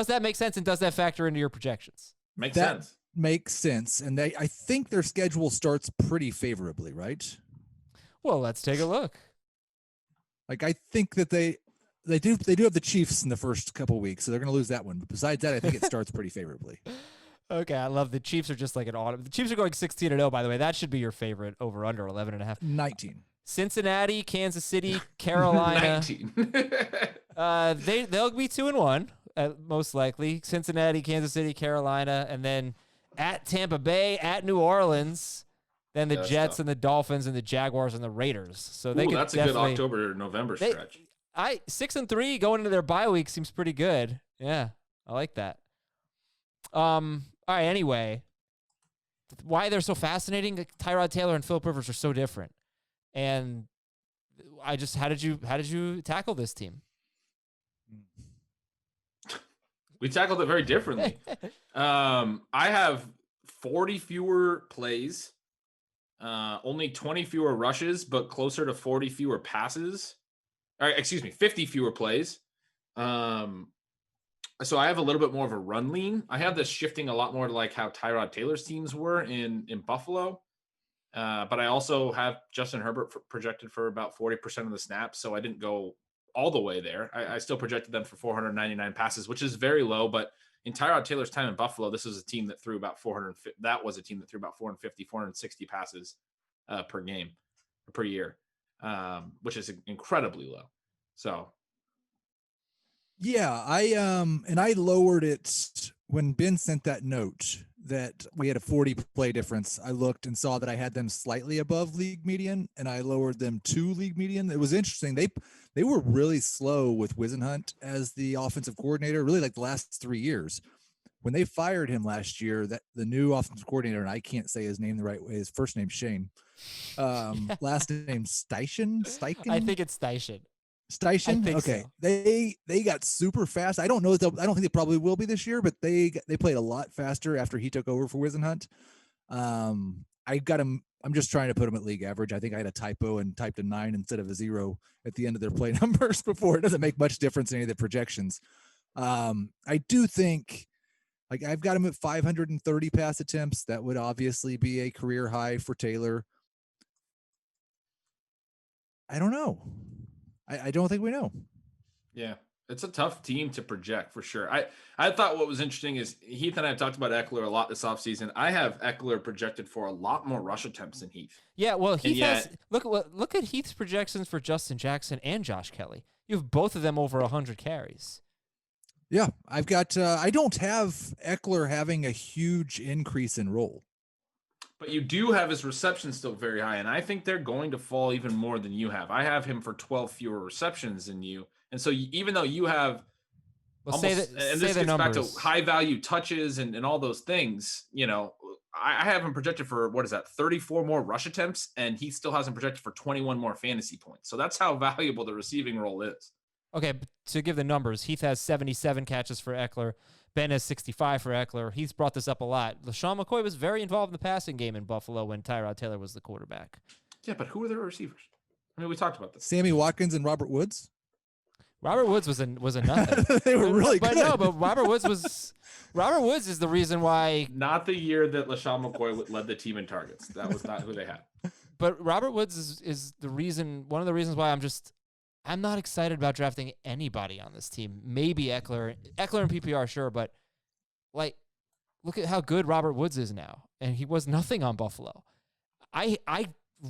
that make sense, and does that factor into your projections? Makes sense. Makes sense. And I think their schedule starts pretty favorably, right? Well, let's take a look. Like, I think that they do have the Chiefs in the first couple weeks, so they're going to lose that one. But besides that, I think it starts pretty favorably. Okay, I love the Chiefs are just like an autumn. The Chiefs are going 16-0, by the way. That should be your favorite over under 11.5. 19. Cincinnati, Kansas City, Carolina. 19. They'll be 2-1 most likely. Cincinnati, Kansas City, Carolina, and then at Tampa Bay, at New Orleans, then the Jets and the Dolphins and the Jaguars and the Raiders. So that's a good October-November stretch. 6-3 going into their bye week seems pretty good. Yeah, I like that. All right. Anyway, why they're so fascinating? Tyrod Taylor and Philip Rivers are so different, and how did you tackle this team? We tackled it very differently. I have 40 fewer plays, only 20 fewer rushes, but closer to 40 fewer passes. Or, 50 fewer plays. So I have a little bit more of a run lean. I have this shifting a lot more to like how Tyrod Taylor's teams were in Buffalo. But I also have Justin Herbert projected for about 40% of the snaps. So I didn't go all the way there. I still projected them for 499 passes, which is very low. But in Tyrod Taylor's time in Buffalo, this was a team that threw about 450. That was a team that threw about 460 passes per game, per year, which is incredibly low. So. Yeah, I lowered it when Ben sent that note that we had a 40 play difference. I looked and saw that I had them slightly above league median, and I lowered them to league median. It was interesting. They were really slow with Wisenhunt as the offensive coordinator, really like the last 3 years. When they fired him last year, that the new offensive coordinator, and I can't say his name the right way. His first name's Shane. Last name Steichen. I think it's Steichen. Steichen. Okay. So. They got super fast. I don't know. I don't think they probably will be this year, but they played a lot faster after he took over for Wisenhunt. I got him. I'm just trying to put him at league average. I think I had a typo and typed a 9 instead of a 0 at the end of their play numbers before. It doesn't make much difference in any of the projections. I do think like I've got him at 530 pass attempts. That would obviously be a career high for Taylor. I don't know. I don't think we know. Yeah, it's a tough team to project for sure. I thought what was interesting is Heath and I have talked about Ekeler a lot this offseason. I have Ekeler projected for a lot more rush attempts than Heath. Yeah, well, Heath has look at Heath's projections for Justin Jackson and Josh Kelly. You have both of them over 100 carries. Yeah, I've got. I don't have Ekeler having a huge increase in role. But you do have his receptions still very high, and I think they're going to fall even more than you have. I have him for 12 fewer receptions than you. And so even though you have this gets back to high-value touches and all those things, you know, I have him projected for, 34 more rush attempts, and he still has him projected for 21 more fantasy points. So that's how valuable the receiving role is. Okay, to give the numbers, Heath has 77 catches for Ekeler. Ben has 65 for Ekeler. He's brought this up a lot. LaShawn McCoy was very involved in the passing game in Buffalo when Tyrod Taylor was the quarterback. Yeah, but who are their receivers? I mean, we talked about this. Sammy Watkins and Robert Woods. Robert Woods was a nothing. They were really good. But Robert Woods is the reason why. Not the year that LaShawn McCoy led the team in targets. That was not who they had. But Robert Woods is the reason. One of the reasons why I'm not excited about drafting anybody on this team. Maybe Ekeler and PPR, sure, but like, look at how good Robert Woods is now, and he was nothing on Buffalo. I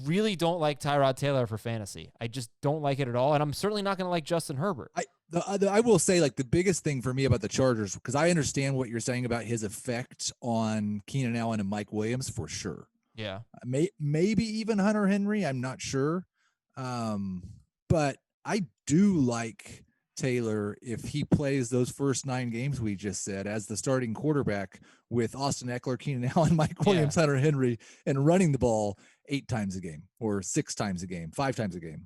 really don't like Tyrod Taylor for fantasy. I just don't like it at all, and I'm certainly not going to like Justin Herbert. I will say, like, the biggest thing for me about the Chargers, because I understand what you're saying about his effect on Keenan Allen and Mike Williams for sure. Yeah, maybe even Hunter Henry. I'm not sure, but I do like Taylor if he plays those first 9 games we just said as the starting quarterback with Austin Ekeler, Keenan Allen, Mike Williams, Hunter Henry, and running the ball 8 times a game or 6 times a game, 5 times a game.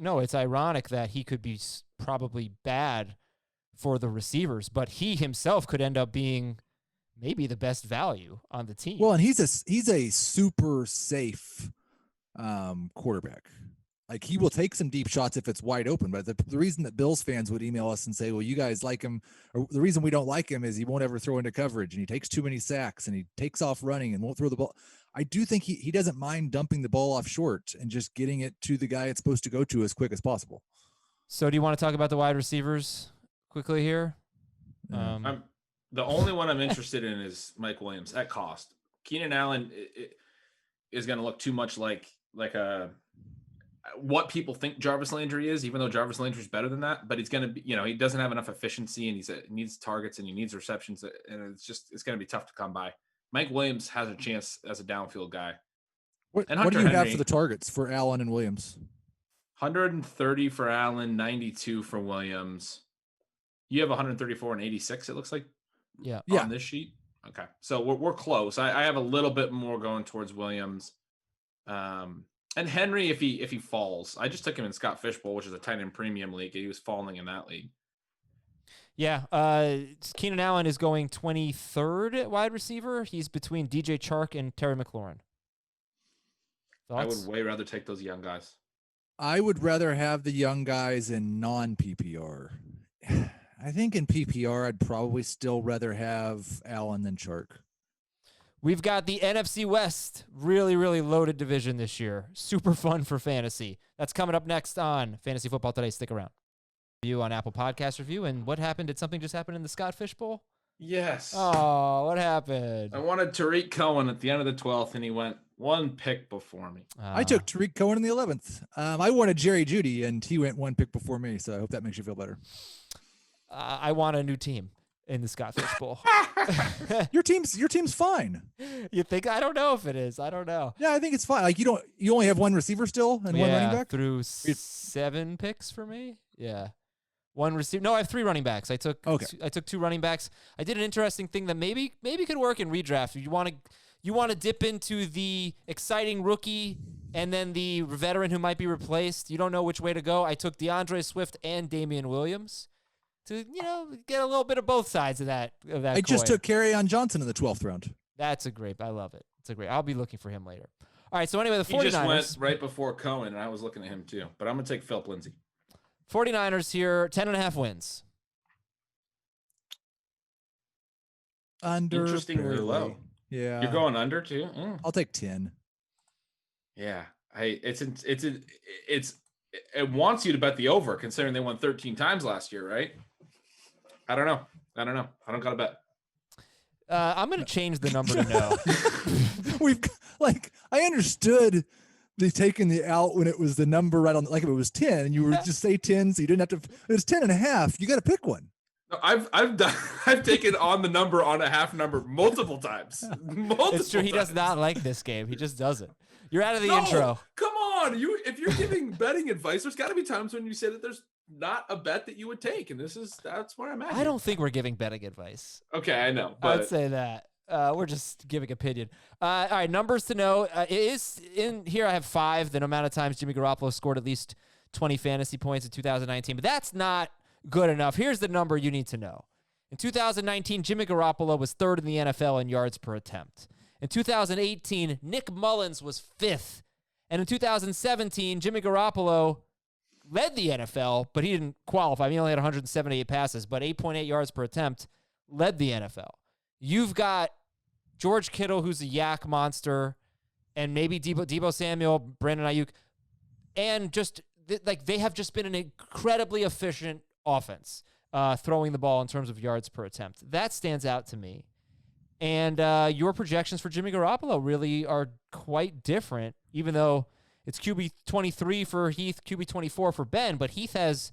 No, it's ironic that he could be probably bad for the receivers, but he himself could end up being maybe the best value on the team. Well, and he's a super safe quarterback. Like, he will take some deep shots if it's wide open, but the reason that Bills fans would email us and say, well, you guys like him, or the reason we don't like him is he won't ever throw into coverage and he takes too many sacks and he takes off running and won't throw the ball. I do think he doesn't mind dumping the ball off short and just getting it to the guy it's supposed to go to as quick as possible. So do you want to talk about the wide receivers quickly here? The only one I'm interested in is Mike Williams at cost. Keenan Allen is going to look too much like what people think Jarvis Landry is, even though Jarvis Landry is better than that. But he's going to be, he doesn't have enough efficiency, and he needs targets and he needs receptions, and it's going to be tough to come by. Mike Williams has a chance as a downfield guy. What do you have for the targets for Allen and Williams? 130 for Allen, 92 for Williams. You have 134 and 86, it looks like. Yeah. On this sheet. Okay. So we're close. I have a little bit more going towards Williams. And Henry, if he falls, I just took him in Scott Fishbowl, which is a tight end premium league. He was falling in that league. Yeah. Keenan Allen is going 23rd at wide receiver. He's between DJ Chark and Terry McLaurin. Thoughts? I would way rather take those young guys. I would rather have the young guys in non-PPR. I think in PPR, I'd probably still rather have Allen than Chark. We've got the NFC West, really, really loaded division this year. Super fun for fantasy. That's coming up next on Fantasy Football Today. Stick around. Review on Apple Podcast Review. And what happened? Did something just happen in the Scott Fish Bowl? Yes. Oh, what happened? I wanted Tariq Cohen at the end of the 12th, and he went one pick before me. I took Tariq Cohen in the 11th. I wanted Jerry Jeudy, and he went one pick before me, so I hope that makes you feel better. I want a new team in the Scott Fish Bowl. Your team's fine. You think? I don't know if it is. I don't know. Yeah, I think it's fine. Like you only have one receiver still and one running back through 7 picks for me. Yeah, one receiver. No, I have 3 running backs. I took 2 running backs. I did an interesting thing that maybe could work in redraft. You want to dip into the exciting rookie and then the veteran who might be replaced. You don't know which way to go. I took DeAndre Swift and Damian Williams to get a little bit of both sides of that. I just took Kerryon Johnson in the 12th round. That's a great. I love it. It's a great. I'll be looking for him later. All right. So anyway, the 49ers. He just went right before Cohen, and I was looking at him too. But I'm gonna take Philip Lindsay. 49ers here, 10.5 wins. Under. Interestingly low. Yeah. You're going under too. I'll take 10. Yeah. Hey, it wants you to bet the over, considering they won 13 times last year, right? I don't know. I don't got to bet. I'm going to change the number to no. I understood the taking the out when it was the number right on, like if it was 10 and you were just say 10, so you didn't have to, it was 10.5. You got to pick one. No, I've taken on the number on a half number multiple times. It's true. He does not like this game. He just doesn't. You're out of the intro. Come on. If you're giving betting advice, there's got to be times when you say that there's not a bet that you would take, and that's where I'm at. I don't think we're giving betting advice. Okay, I know. But I'd say that. We're just giving opinion. All right, numbers to know. It is in here. I have 5. The amount of times Jimmy Garoppolo scored at least 20 fantasy points in 2019, but that's not good enough. Here's the number you need to know. In 2019, Jimmy Garoppolo was 3rd in the NFL in yards per attempt. In 2018, Nick Mullins was 5th. And in 2017, Jimmy Garoppolo led the NFL, but he didn't qualify. He only had 178 passes, but 8.8 yards per attempt, led the NFL. You've got George Kittle, who's a yak monster, and maybe Deebo Samuel, Brandon Ayuk, and just they have just been an incredibly efficient offense throwing the ball in terms of yards per attempt. That stands out to me. And your projections for Jimmy Garoppolo really are quite different, even though it's QB 23 for Heath, QB 24 for Ben, but Heath has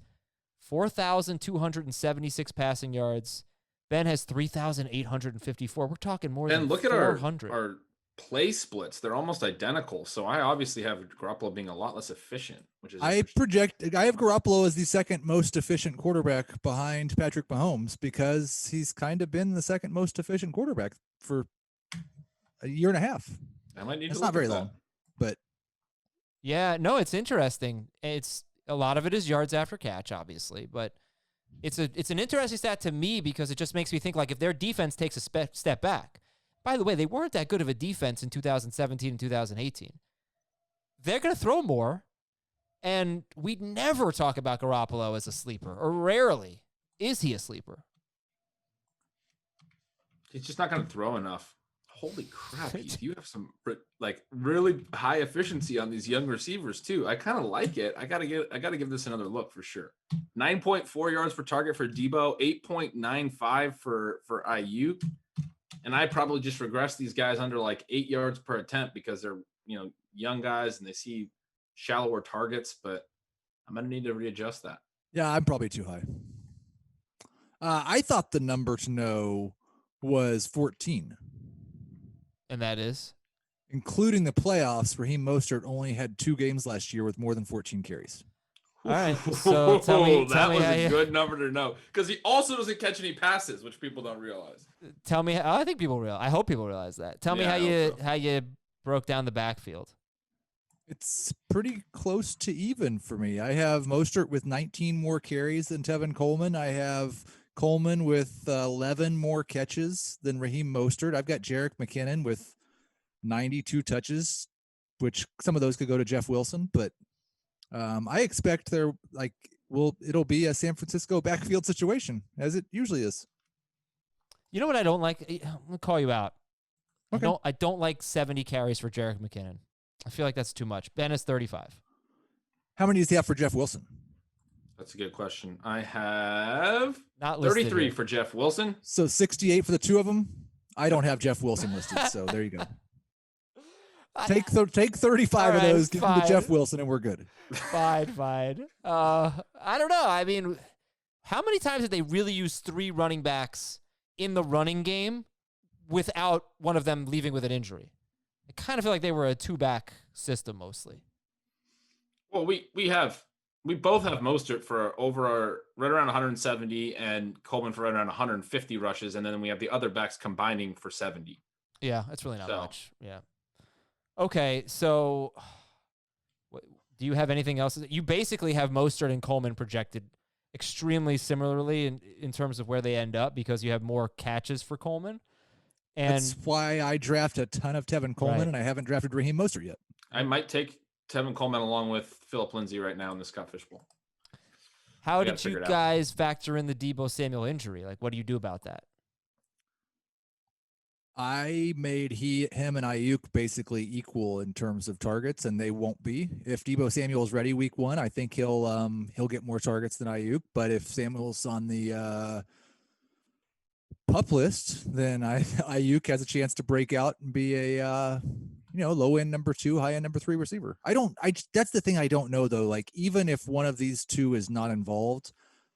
4,276 passing yards. Ben has 3,854. We're talking more than 400. And look at our play splits. They're almost identical. So I obviously have Garoppolo being a lot less efficient, which is I have Garoppolo as the second most efficient quarterback behind Patrick Mahomes because he's kind of been the second most efficient quarterback for a year and a half. I might need It's to not look very at that. long, but yeah, no, it's interesting. It's a lot of it is yards after catch, obviously, but it's an interesting stat to me because it just makes me think like if their defense takes a step back. By the way, they weren't that good of a defense in 2017 and 2018. They're going to throw more, and we never talk about Garoppolo as a sleeper, or rarely is he a sleeper. He's just not going to throw enough. Holy crap, Heath, you have some like really high efficiency on these young receivers too. I kind of like it. I gotta give this another look for sure. 9.4 yards per target for Debo, 8.95 for Ayuk. And I probably just regress these guys under like 8 yards per attempt because they're, young guys and they see shallower targets, but I'm going to need to readjust that. Yeah, I'm probably too high. I thought the number to know was 14. And that is? Including the playoffs, Raheem Mostert only had 2 games last year with more than 14 carries. All right. So tell me was a good number to know because he also doesn't catch any passes, which people don't realize. Tell me. I think people realize. I hope people realize that. Tell me how you broke down the backfield. It's pretty close to even for me. I have Mostert with 19 more carries than Tevin Coleman. I have Coleman with 11 more catches than Raheem Mostert. I've got Jerick McKinnon with 92 touches, which some of those could go to Jeff Wilson, but I expect it'll be a San Francisco backfield situation as it usually is. You know what I don't like? I'm gonna call you out. Okay. I don't like 70 carries for Jerick McKinnon. I feel like that's too much. Ben is 35. How many does he have for Jeff Wilson? That's a good question. I have not 33 here. for Jeff Wilson. So 68 for the two of them. I don't have Jeff Wilson listed, so there you go. Take 35 of those, give them to Jeff Wilson, and we're good. Fine. I don't know. I mean, how many times did they really use 3 running backs in the running game without one of them leaving with an injury? I kind of feel like they were a 2-back system mostly. Well, we both have Mostert for right around 170 and Coleman for right around 150 rushes, and then we have the other backs combining for 70. Yeah, that's really not much. Yeah. Okay, so do you have anything else? You basically have Mostert and Coleman projected extremely similarly in terms of where they end up because you have more catches for Coleman. And that's why I draft a ton of Tevin Coleman, right. And I haven't drafted Raheem Mostert yet. I might take Tevin Coleman along with Phillip Lindsay right now in the Scott Fishbowl. How did you guys factor in the Deebo Samuel injury? Like, what do you do about that? I made him and Ayuk basically equal in terms of targets, and they won't be. If Deebo Samuel's ready week 1, I think he'll get more targets than Ayuk. But if Samuel's on the pup list, then Ayuk has a chance to break out and be a low end number 2, high end number 3 receiver. That's the thing I don't know though. Like even if one of these two is not involved,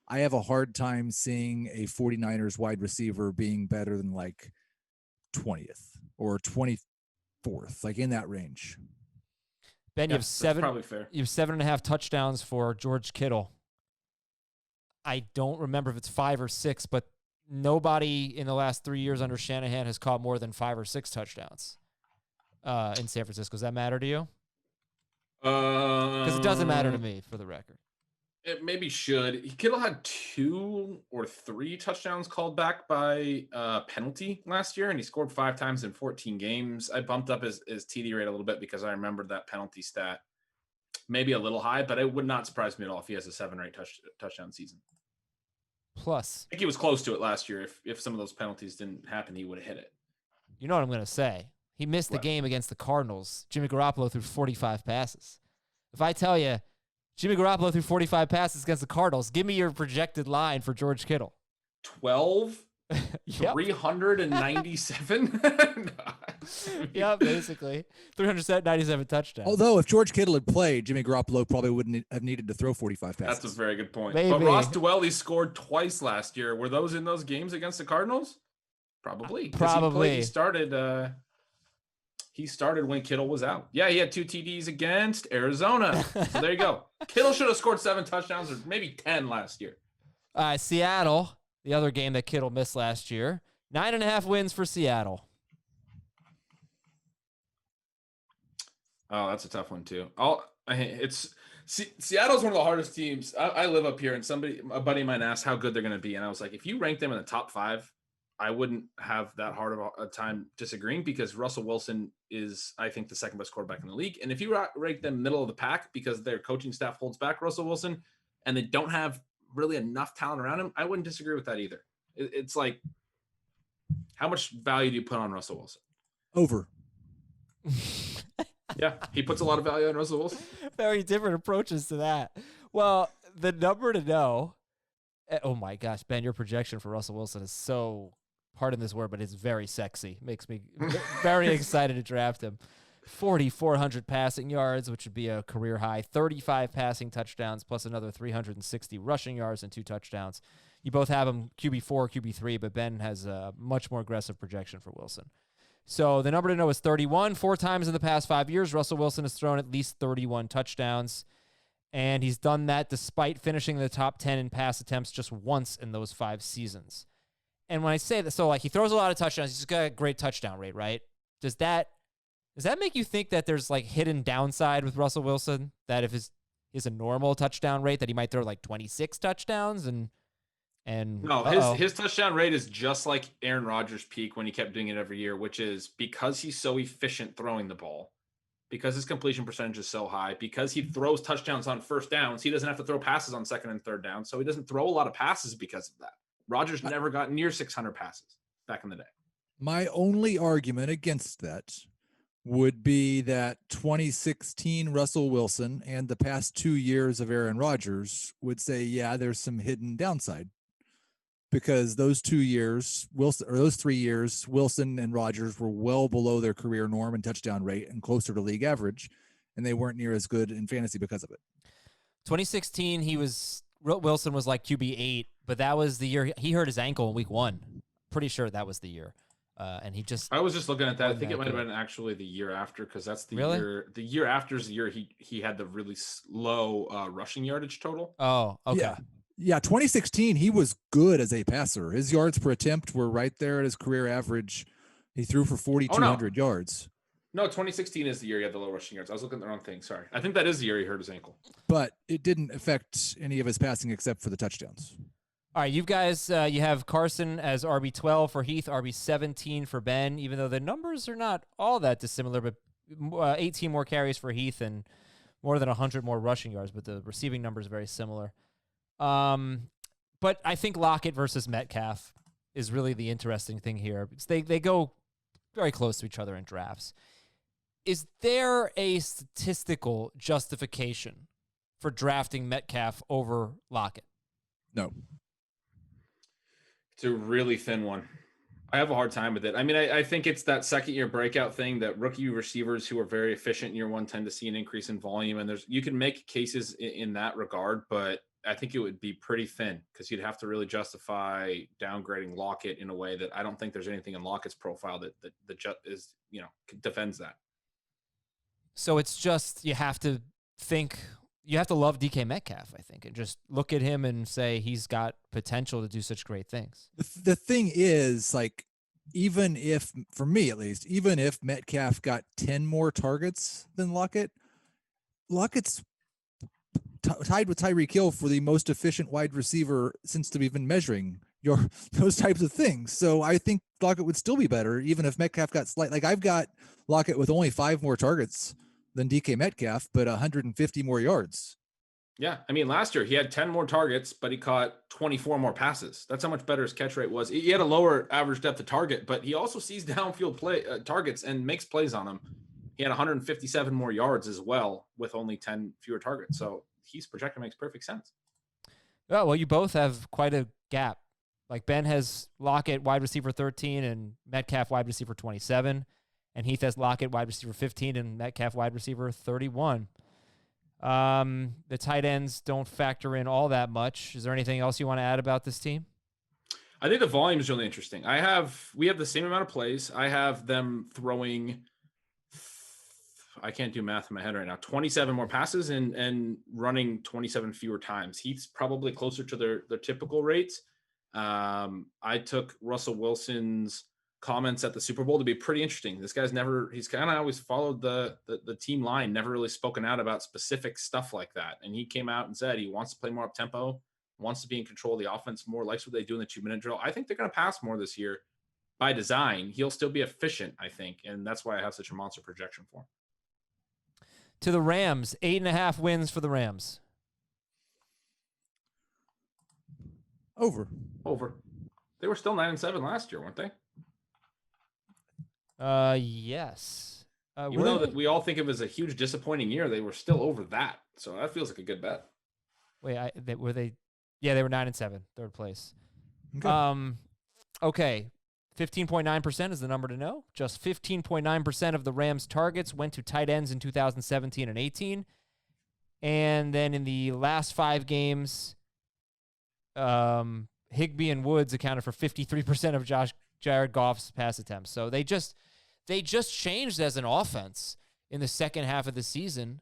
I have a hard time seeing a 49ers wide receiver being better than like 20th or 24th, like in that range. Ben, you have 7. Probably fair. You have 7.5 touchdowns for George Kittle. I don't remember if it's 5 or 6, but nobody in the last 3 years under Shanahan has caught more than 5 or 6 touchdowns in San Francisco. Does that matter to you? Because it doesn't matter to me, for the record. It maybe should. Kittle had 2 or 3 touchdowns called back by penalty last year, and he scored 5 times in 14 games. I bumped up his TD rate a little bit because I remembered that penalty stat. Maybe a little high, but it would not surprise me at all if he has a 7 or 8 touchdown season. Plus, I think he was close to it last year. If some of those penalties didn't happen, he would have hit it. You know what I'm going to say? He missed the game against the Cardinals. Jimmy Garoppolo threw 45 passes. If I tell you Jimmy Garoppolo threw 45 passes against the Cardinals, give me your projected line for George Kittle. 12? Yep. 397? Yeah, basically. 397 touchdowns. Although if George Kittle had played, Jimmy Garoppolo probably wouldn't have needed to throw 45 passes. That's a very good point. Maybe. But Ross Dwelley scored twice last year. Were those in those games against the Cardinals? Probably. Probably. He started when Kittle was out. Yeah, he had 2 TDs against Arizona. So there you go. Kittle should have scored 7 touchdowns or maybe 10 last year. Seattle, the other game that Kittle missed last year. 9.5 wins for Seattle. Oh, that's a tough one too. Seattle's one of the hardest teams. I live up here, and a buddy of mine asked how good they're going to be, and I was like, if you rank them in the top 5, I wouldn't have that hard of a time disagreeing because Russell Wilson is, I think, the second best quarterback in the league. And if you rank them middle of the pack because their coaching staff holds back Russell Wilson and they don't have really enough talent around him, I wouldn't disagree with that either. It's like, how much value do you put on Russell Wilson? Over. Yeah, he puts a lot of value on Russell Wilson. Very different approaches to that. Well, the number to know. Oh my gosh, Ben, your projection for Russell Wilson is so, pardon this word, but it's very sexy. Makes me very excited to draft him. 4,400 passing yards, which would be a career high. 35 passing touchdowns, plus another 360 rushing yards and 2 touchdowns. You both have him QB4, QB3, but Ben has a much more aggressive projection for Wilson. So the number to know is 31. 4 times in the past 5 years, Russell Wilson has thrown at least 31 touchdowns. And he's done that despite finishing in the top 10 in pass attempts just once in those 5 seasons. And when I say that, so like he throws a lot of touchdowns, he's got a great touchdown rate, right? Does that make you think that there's like hidden downside with Russell Wilson? That if his a normal touchdown rate, that he might throw like 26 touchdowns and no, his touchdown rate is just like Aaron Rodgers' peak when he kept doing it every year, which is because he's so efficient throwing the ball, because his completion percentage is so high, because he throws touchdowns on first downs. He doesn't have to throw passes on second and third down, so he doesn't throw a lot of passes because of that. Rodgers never got near 600 passes back in the day. My only argument against that would be that 2016 Russell Wilson and the past 2 years of Aaron Rodgers would say, yeah, there's some hidden downside. Because those 2 years, those 3 years, Wilson and Rodgers were well below their career norm in touchdown rate and closer to league average, and they weren't near as good in fantasy because of it. 2016, Wilson was like QB8, but that was the year he hurt his ankle in week 1. Pretty sure that was the year. And he just. I was just looking at that. I think it might have been actually the year after, because that's the year. The year after is the year he had the really low rushing yardage total. Oh, okay. Yeah, 2016, he was good as a passer. His yards per attempt were right there at his career average. He threw for 4,200 yards. No, 2016 is the year he had the low rushing yards. I was looking at the wrong thing. Sorry. I think that is the year he hurt his ankle. But it didn't affect any of his passing except for the touchdowns. All right, you guys, you have Carson as RB12 for Heath, RB17 for Ben, even though the numbers are not all that dissimilar, but 18 more carries for Heath and more than 100 more rushing yards, but the receiving numbers are very similar. But I think Lockett versus Metcalf is really the interesting thing here. They go very close to each other in drafts. Is there a statistical justification for drafting Metcalf over Lockett? No. It's a really thin one. I have a hard time with it. I mean, I think it's that second-year breakout thing that rookie receivers who are very efficient in year one tend to see an increase in volume, and you can make cases in that regard, but I think it would be pretty thin because you'd have to really justify downgrading Lockett in a way that I don't think there's anything in Lockett's profile that is, defends that. So it's just you have to love DK Metcalf, I think, and just look at him and say he's got potential to do such great things. The thing is, like, even if, for me at least, even if Metcalf got 10 more targets than Lockett's tied with Tyreek Hill for the most efficient wide receiver since we've been measuring those types of things. So I think Lockett would still be better, even if Metcalf got I've got Lockett with only 5 more targets than DK Metcalf, but 150 more yards. Yeah. I mean, last year he had 10 more targets, but he caught 24 more passes. That's how much better his catch rate was. He had a lower average depth of target, but he also sees downfield targets and makes plays on them. He had 157 more yards as well with only 10 fewer targets. So Heath's projection makes perfect sense. Oh, well, you both have quite a gap. Like Ben has Lockett wide receiver 13 and Metcalf wide receiver 27, and Heath has Lockett wide receiver 15 and Metcalf wide receiver 31. The tight ends don't factor in all that much. Is there anything else you want to add about this team? I think the volume is really interesting. We have the same amount of plays. I have them throwing, I can't do math in my head right now, 27 more passes and running 27 fewer times. Heath's probably closer to their typical rates. I took Russell Wilson's comments at the Super Bowl to be pretty interesting. This guy's he's kind of always followed the team line, never really spoken out about specific stuff like that. And he came out and said he wants to play more up tempo, wants to be in control of the offense more, likes what they do in the 2-minute drill. I think they're going to pass more this year by design. He'll still be efficient, I think. And that's why I have such a monster projection for him. To the Rams, 8.5 wins for the Rams. Over. They were still 9-7 last year, weren't they? Yes. Even though that we all think of it as a huge disappointing year, they were still over that. So that feels like a good bet. Wait, were they? Yeah, they were 9-7, third place. Okay. Okay. 15.9% is the number to know. Just 15.9% of the Rams' targets went to tight ends in 2017 and 18. And then in the last 5 games, Higbee and Woods accounted for 53% of Jared Goff's pass attempts. So they just changed as an offense in the second half of the season.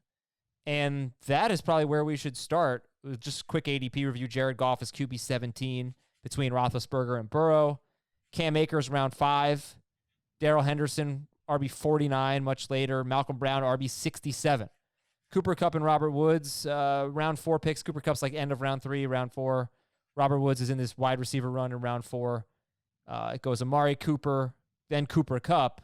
And that is probably where we should start. Just quick ADP review. Jared Goff is QB 17 between Roethlisberger and Burrow. Cam Akers, round 5. Darrell Henderson, RB 49 much later. Malcolm Brown, RB 67. Cooper Kupp and Robert Woods, round 4 picks. Cooper Kupp's like end of round 3, round 4. Robert Woods is in this wide receiver run in round 4. It goes Amari Cooper, then Cooper Kupp,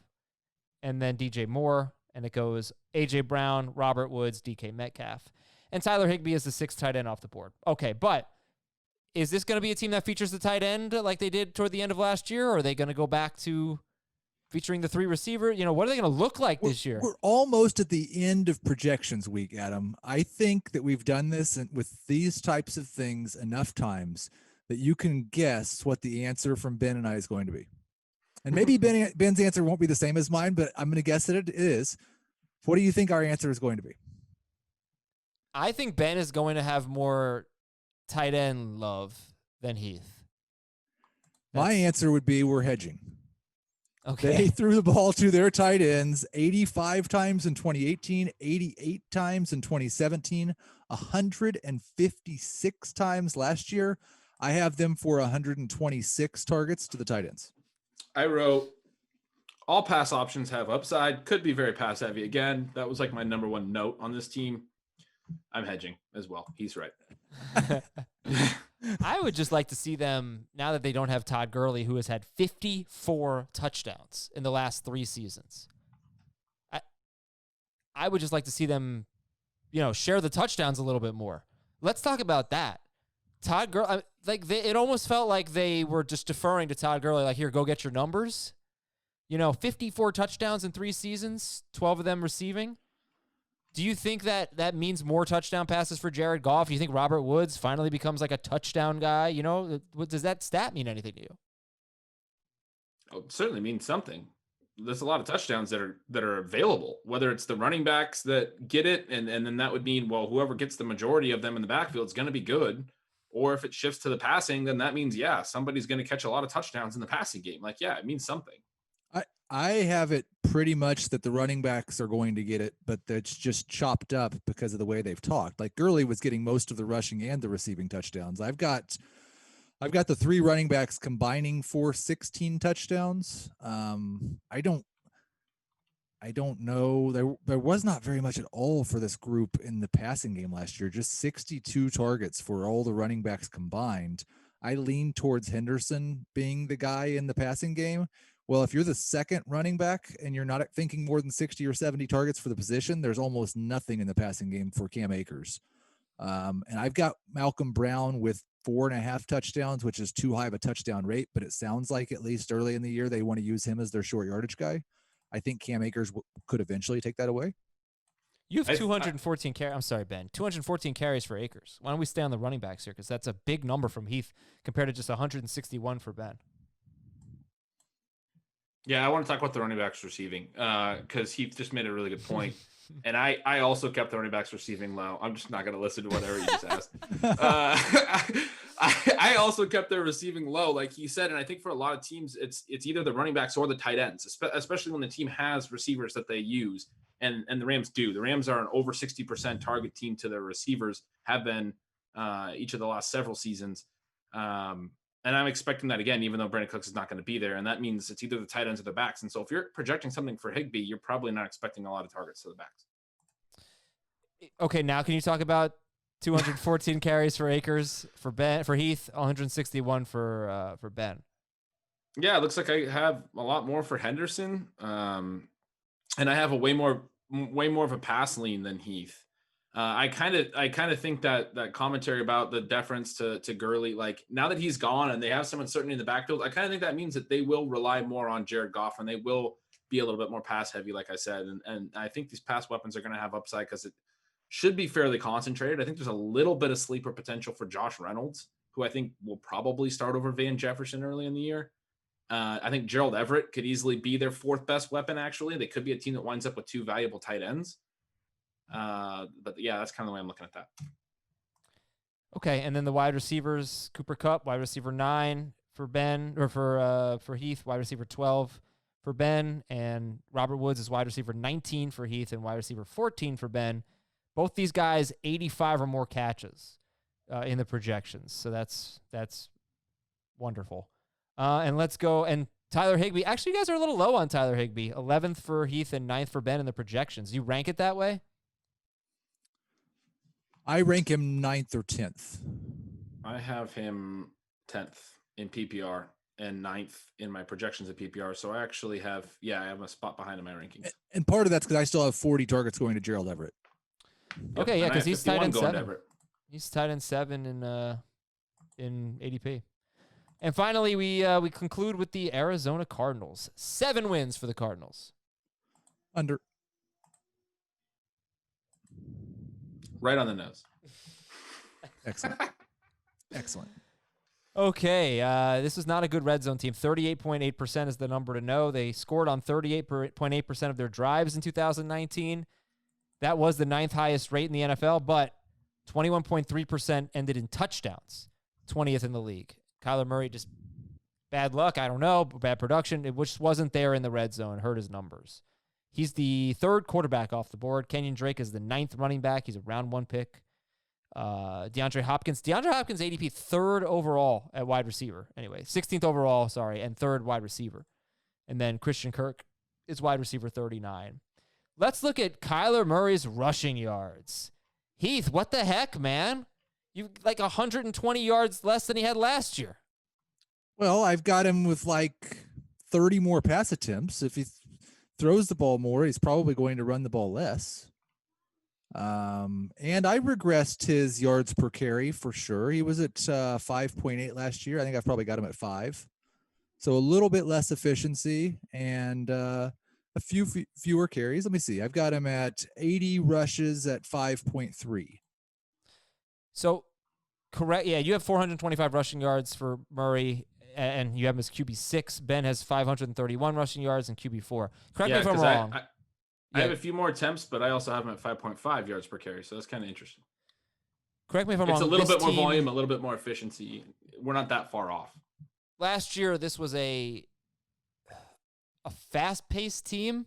and then DJ Moore. And it goes A.J. Brown, Robert Woods, DK Metcalf. And Tyler Higbee is the 6th tight end off the board. Okay, but is this going to be a team that features the tight end like they did toward the end of last year, or are they going to go back to featuring the 3 receiver? What are they going to look like this year? We're almost at the end of projections week, Adam. I think that we've done this with these types of things enough times that you can guess what the answer from Ben and I is going to be. And maybe Ben's answer won't be the same as mine, but I'm going to guess that it is. What do you think our answer is going to be? I think Ben is going to have more tight end love than Heath. My answer would be we're hedging. Okay. They threw the ball to their tight ends 85 times in 2018, 88 times in 2017, 156 times last year. I have them for 126 targets to the tight ends. I wrote, all pass options have upside, could be very pass heavy. Again, that was like my number 1 note on this team. I'm hedging as well. He's right. I would just like to see them, now that they don't have Todd Gurley, who has had 54 touchdowns in the last 3 seasons. I would just like to see them, share the touchdowns a little bit more. Let's talk about that. Todd Gurley, it almost felt like they were just deferring to Todd Gurley, like, here, go get your numbers. 54 touchdowns in 3 seasons, 12 of them receiving. Do you think that means more touchdown passes for Jared Goff? Do you think Robert Woods finally becomes like a touchdown guy? Does that stat mean anything to you? Oh, it certainly means something. There's a lot of touchdowns that are available, whether it's the running backs that get it, and then that would mean, well, whoever gets the majority of them in the backfield is going to be good. Or if it shifts to the passing, then that means, yeah, somebody's going to catch a lot of touchdowns in the passing game. Like, yeah, it means something. I have it pretty much that the running backs are going to get it, but it's just chopped up because of the way they've talked. Like Gurley was getting most of the rushing and the receiving touchdowns. I've got the 3 running backs combining for 16 touchdowns. I don't know. There was not very much at all for this group in the passing game last year. Just 62 targets for all the running backs combined. I lean towards Henderson being the guy in the passing game. Well, if you're the 2nd running back and you're not thinking more than 60 or 70 targets for the position, there's almost nothing in the passing game for Cam Akers. And I've got Malcolm Brown with 4.5 touchdowns, which is too high of a touchdown rate, but it sounds like at least early in the year, they want to use him as their short yardage guy. I think Cam Akers could eventually take that away. You have 214 carries. I'm sorry, Ben. 214 carries for Akers. Why don't we stay on the running backs here? Because that's a big number from Heath compared to just 161 for Ben. Yeah, I want to talk about the running backs receiving because Heath just made a really good point. And I also kept the running backs receiving low. I'm just not going to listen to whatever you just asked. I also kept their receiving low, like he said. And I think for a lot of teams, it's either the running backs or the tight ends, especially when the team has receivers that they use. And the Rams do. The Rams are an over 60% target team to their receivers, have been each of the last several seasons. And I'm expecting that again, even though Brandon Cooks is not going to be there. And that means it's either the tight ends or the backs. And so if you're projecting something for Higbee, you're probably not expecting a lot of targets to the backs. Okay, now can you talk about 214 carries for Akers for Heath, 161 for Ben? Yeah, it looks like I have a lot more for Henderson. And I have a way more of a pass lean than Heath. I kind of think that commentary about the deference to Gurley, like now that he's gone and they have some uncertainty in the backfield, I kind of think that means that they will rely more on Jared Goff and they will be a little bit more pass heavy, like I said. And I think these pass weapons are going to have upside because it should be fairly concentrated. I think there's a little bit of sleeper potential for Josh Reynolds, who I think will probably start over Van Jefferson early in the year. I think Gerald Everett could easily be their fourth best weapon, actually. They could be a team that winds up with two valuable tight ends. But yeah, that's kind of the way I'm looking at that. Okay, and then the wide receivers, Cooper Kupp, wide receiver 9 for Ben, or for Heath, wide receiver 12 for Ben, and Robert Woods is wide receiver 19 for Heath and wide receiver 14 for Ben. Both these guys, 85 or more catches in the projections. So that's wonderful. And let's go. And Tyler Higbee. Actually, you guys are a little low on Tyler Higbee. 11th for Heath and 9th for Ben in the projections. You rank it that way? I rank him 9th or 10th. I have him 10th in PPR and 9th in my projections at PPR. So I actually have, I have a spot behind in my rankings. And part of that's because I still have 40 targets going to Gerald Everett. Okay, yeah, because he's tied in 7. Everett. He's tied in 7 in ADP. And finally, we conclude with the Arizona Cardinals. 7 wins for the Cardinals. Under. Right on the nose. Excellent. Excellent. Okay, this is not a good red zone team. 38.8% is the number to know. They scored on 38.8% of their drives in 2019. That was the 9th highest rate in the NFL, but 21.3% ended in touchdowns, 20th in the league. Kyler Murray, just bad luck, I don't know, bad production, which wasn't there in the red zone, hurt his numbers. He's the 3rd quarterback off the board. Kenyon Drake is the 9th running back. He's a round 1 pick. DeAndre Hopkins ADP 3rd overall at wide receiver. Anyway, 16th overall, and 3rd wide receiver. And then Christian Kirk is wide receiver 39. Let's look at Kyler Murray's rushing yards. Heath, what the heck, man? You like 120 yards less than he had last year. Well, I've got him with like 30 more pass attempts. If he throws the ball more, he's probably going to run the ball less. And I regressed his yards per carry for sure. He was at 5.8 last year. I think I've probably got him at 5. So a little bit less efficiency and a few fewer carries. Let me see. I've got him at 80 rushes at 5.3. So, correct. Yeah, you have 425 rushing yards for Murray, and you have him as QB6. Ben has 531 rushing yards and QB4. Correct me if I'm wrong. I have a few more attempts, but I also have him at 5.5 yards per carry, so that's kind of interesting. Correct me if I'm wrong. It's a little bit more volume, a little bit more efficiency. We're not that far off. Last year, this was a fast-paced team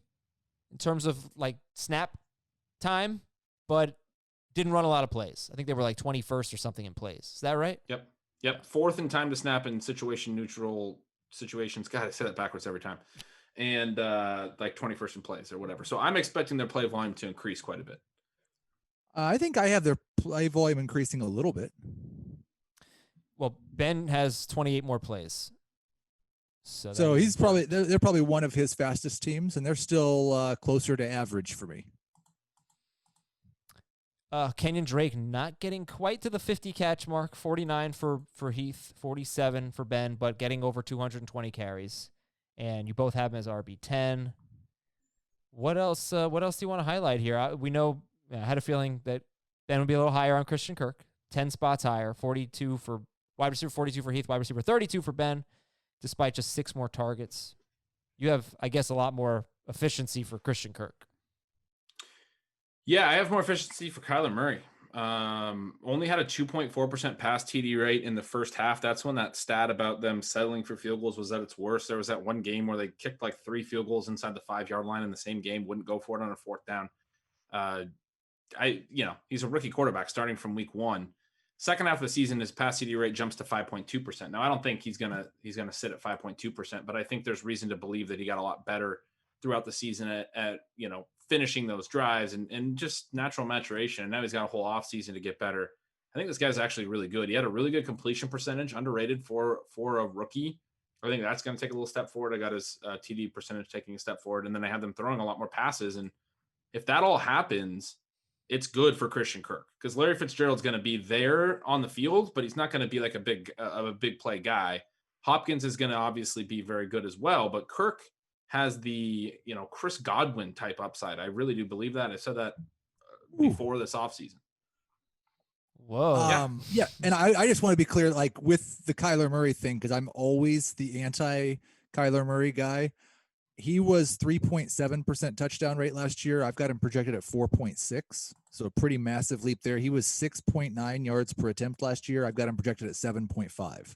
in terms of like snap time, but didn't run a lot of plays. I think they were like 21st or something in plays. Is that right? Yep. 4th in time to snap in situation-neutral situations. God, I say that backwards every time. And like 21st in plays or whatever. So I'm expecting their play volume to increase quite a bit. I think I have their play volume increasing a little bit. Well, Ben has 28 more plays. So he's probably they're probably one of his fastest teams, and they're still closer to average for me. Kenyon Drake not getting quite to the 50 catch mark, 49 for Heath, 47 for Ben, but getting over 220 carries. And you both have him as RB10. What else do you want to highlight here? We know, I had a feeling that Ben would be a little higher on Christian Kirk, 10 spots higher, 42 for wide receiver, 42 for Heath, wide receiver 32 for Ben, despite just 6 more targets. You have, I guess, a lot more efficiency for Christian Kirk. Yeah, I have more efficiency for Kyler Murray. Only had a 2.4% pass TD rate in the first half. That's when that stat about them settling for field goals was at its worst. There was that one game where they kicked like 3 field goals inside the 5-yard line in the same game, wouldn't go for it on a 4th down. He's a rookie quarterback starting from week 1. Second half of the season, his pass TD rate jumps to 5.2%. Now, I don't think he's gonna sit at 5.2%, but I think there's reason to believe that he got a lot better throughout the season at finishing those drives and just natural maturation. And now he's got a whole offseason to get better. I think this guy's actually really good. He had a really good completion percentage, underrated for a rookie. I think that's going to take a little step forward. I got his TD percentage taking a step forward, and then I have them throwing a lot more passes. And if that all happens, it's good for Christian Kirk because Larry Fitzgerald's going to be there on the field, but he's not going to be like a big play guy. Hopkins is going to obviously be very good as well, but Kirk has the, Chris Godwin type upside. I really do believe that. I said that before this offseason. Whoa. Yeah. And I just want to be clear, like with the Kyler Murray thing, because I'm always the anti Kyler Murray guy. He was 3.7% touchdown rate last year. I've got him projected at 4.6. So a pretty massive leap there. He was 6.9 yards per attempt last year. I've got him projected at 7.5.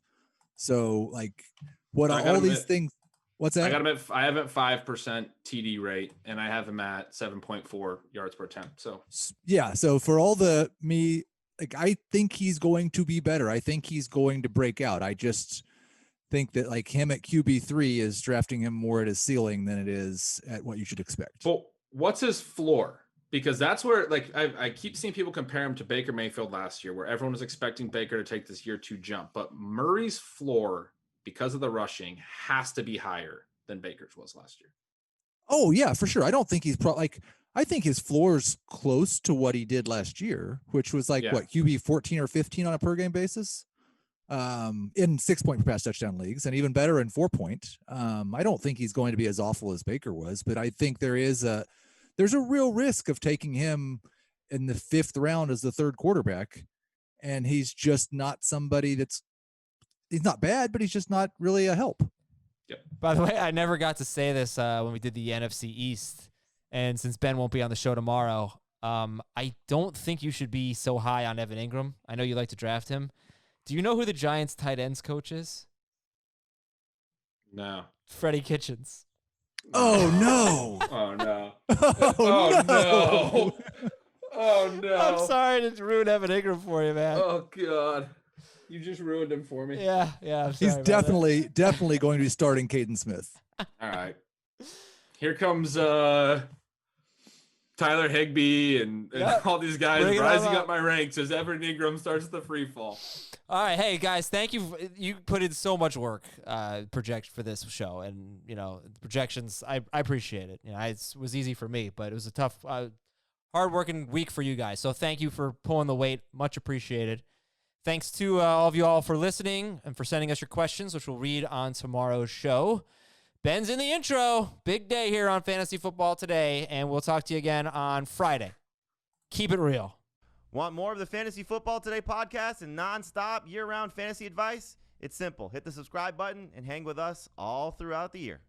So like what are all these things? What's that? I have him at 5% TD rate, and I have him at 7.4 yards per attempt. So yeah. So for all I think he's going to be better. I think he's going to break out. I just think that like him at QB3 is drafting him more at his ceiling than it is at what you should expect. Well, what's his floor? Because that's where I keep seeing people compare him to Baker Mayfield last year, where everyone was expecting Baker to take this year 2 jump. But Murray's floor, because of the rushing, has to be higher than Baker's was last year. Oh yeah, for sure. I don't think he's I think his floor's close to what he did last year, which was what, QB 14 or 15 on a per game basis, in 6-point per pass touchdown leagues, and even better in 4-point. I don't think he's going to be as awful as Baker was, but I think there's a real risk of taking him in the 5th round as the 3rd quarterback. And he's just not somebody he's not bad, but he's just not really a help. Yep. By the way, I never got to say this when we did the NFC East. And since Ben won't be on the show tomorrow, I don't think you should be so high on Evan Ingram. I know you like to draft him. Do you know who the Giants tight ends coach is? No. Freddie Kitchens. Oh, no. Oh, no. Oh, no. Oh, no. I'm sorry to ruin Evan Ingram for you, man. Oh, God. You just ruined him for me. Yeah. I'm sorry. He's definitely going to be starting Caden Smith. All right. Here comes Tyler Higbee and all these guys rising up my ranks as Evan Ingram starts the free fall. All right. Hey, guys, thank you. You put in so much work project for this show. And, projections, I appreciate it. It was easy for me, but it was a tough, hard-working week for you guys. So thank you for pulling the weight. Much appreciated. Thanks to all of you all for listening and for sending us your questions, which we'll read on tomorrow's show. Ben's in the intro. Big day here on Fantasy Football Today, and we'll talk to you again on Friday. Keep it real. Want more of the Fantasy Football Today podcast and nonstop year-round fantasy advice? It's simple. Hit the subscribe button and hang with us all throughout the year.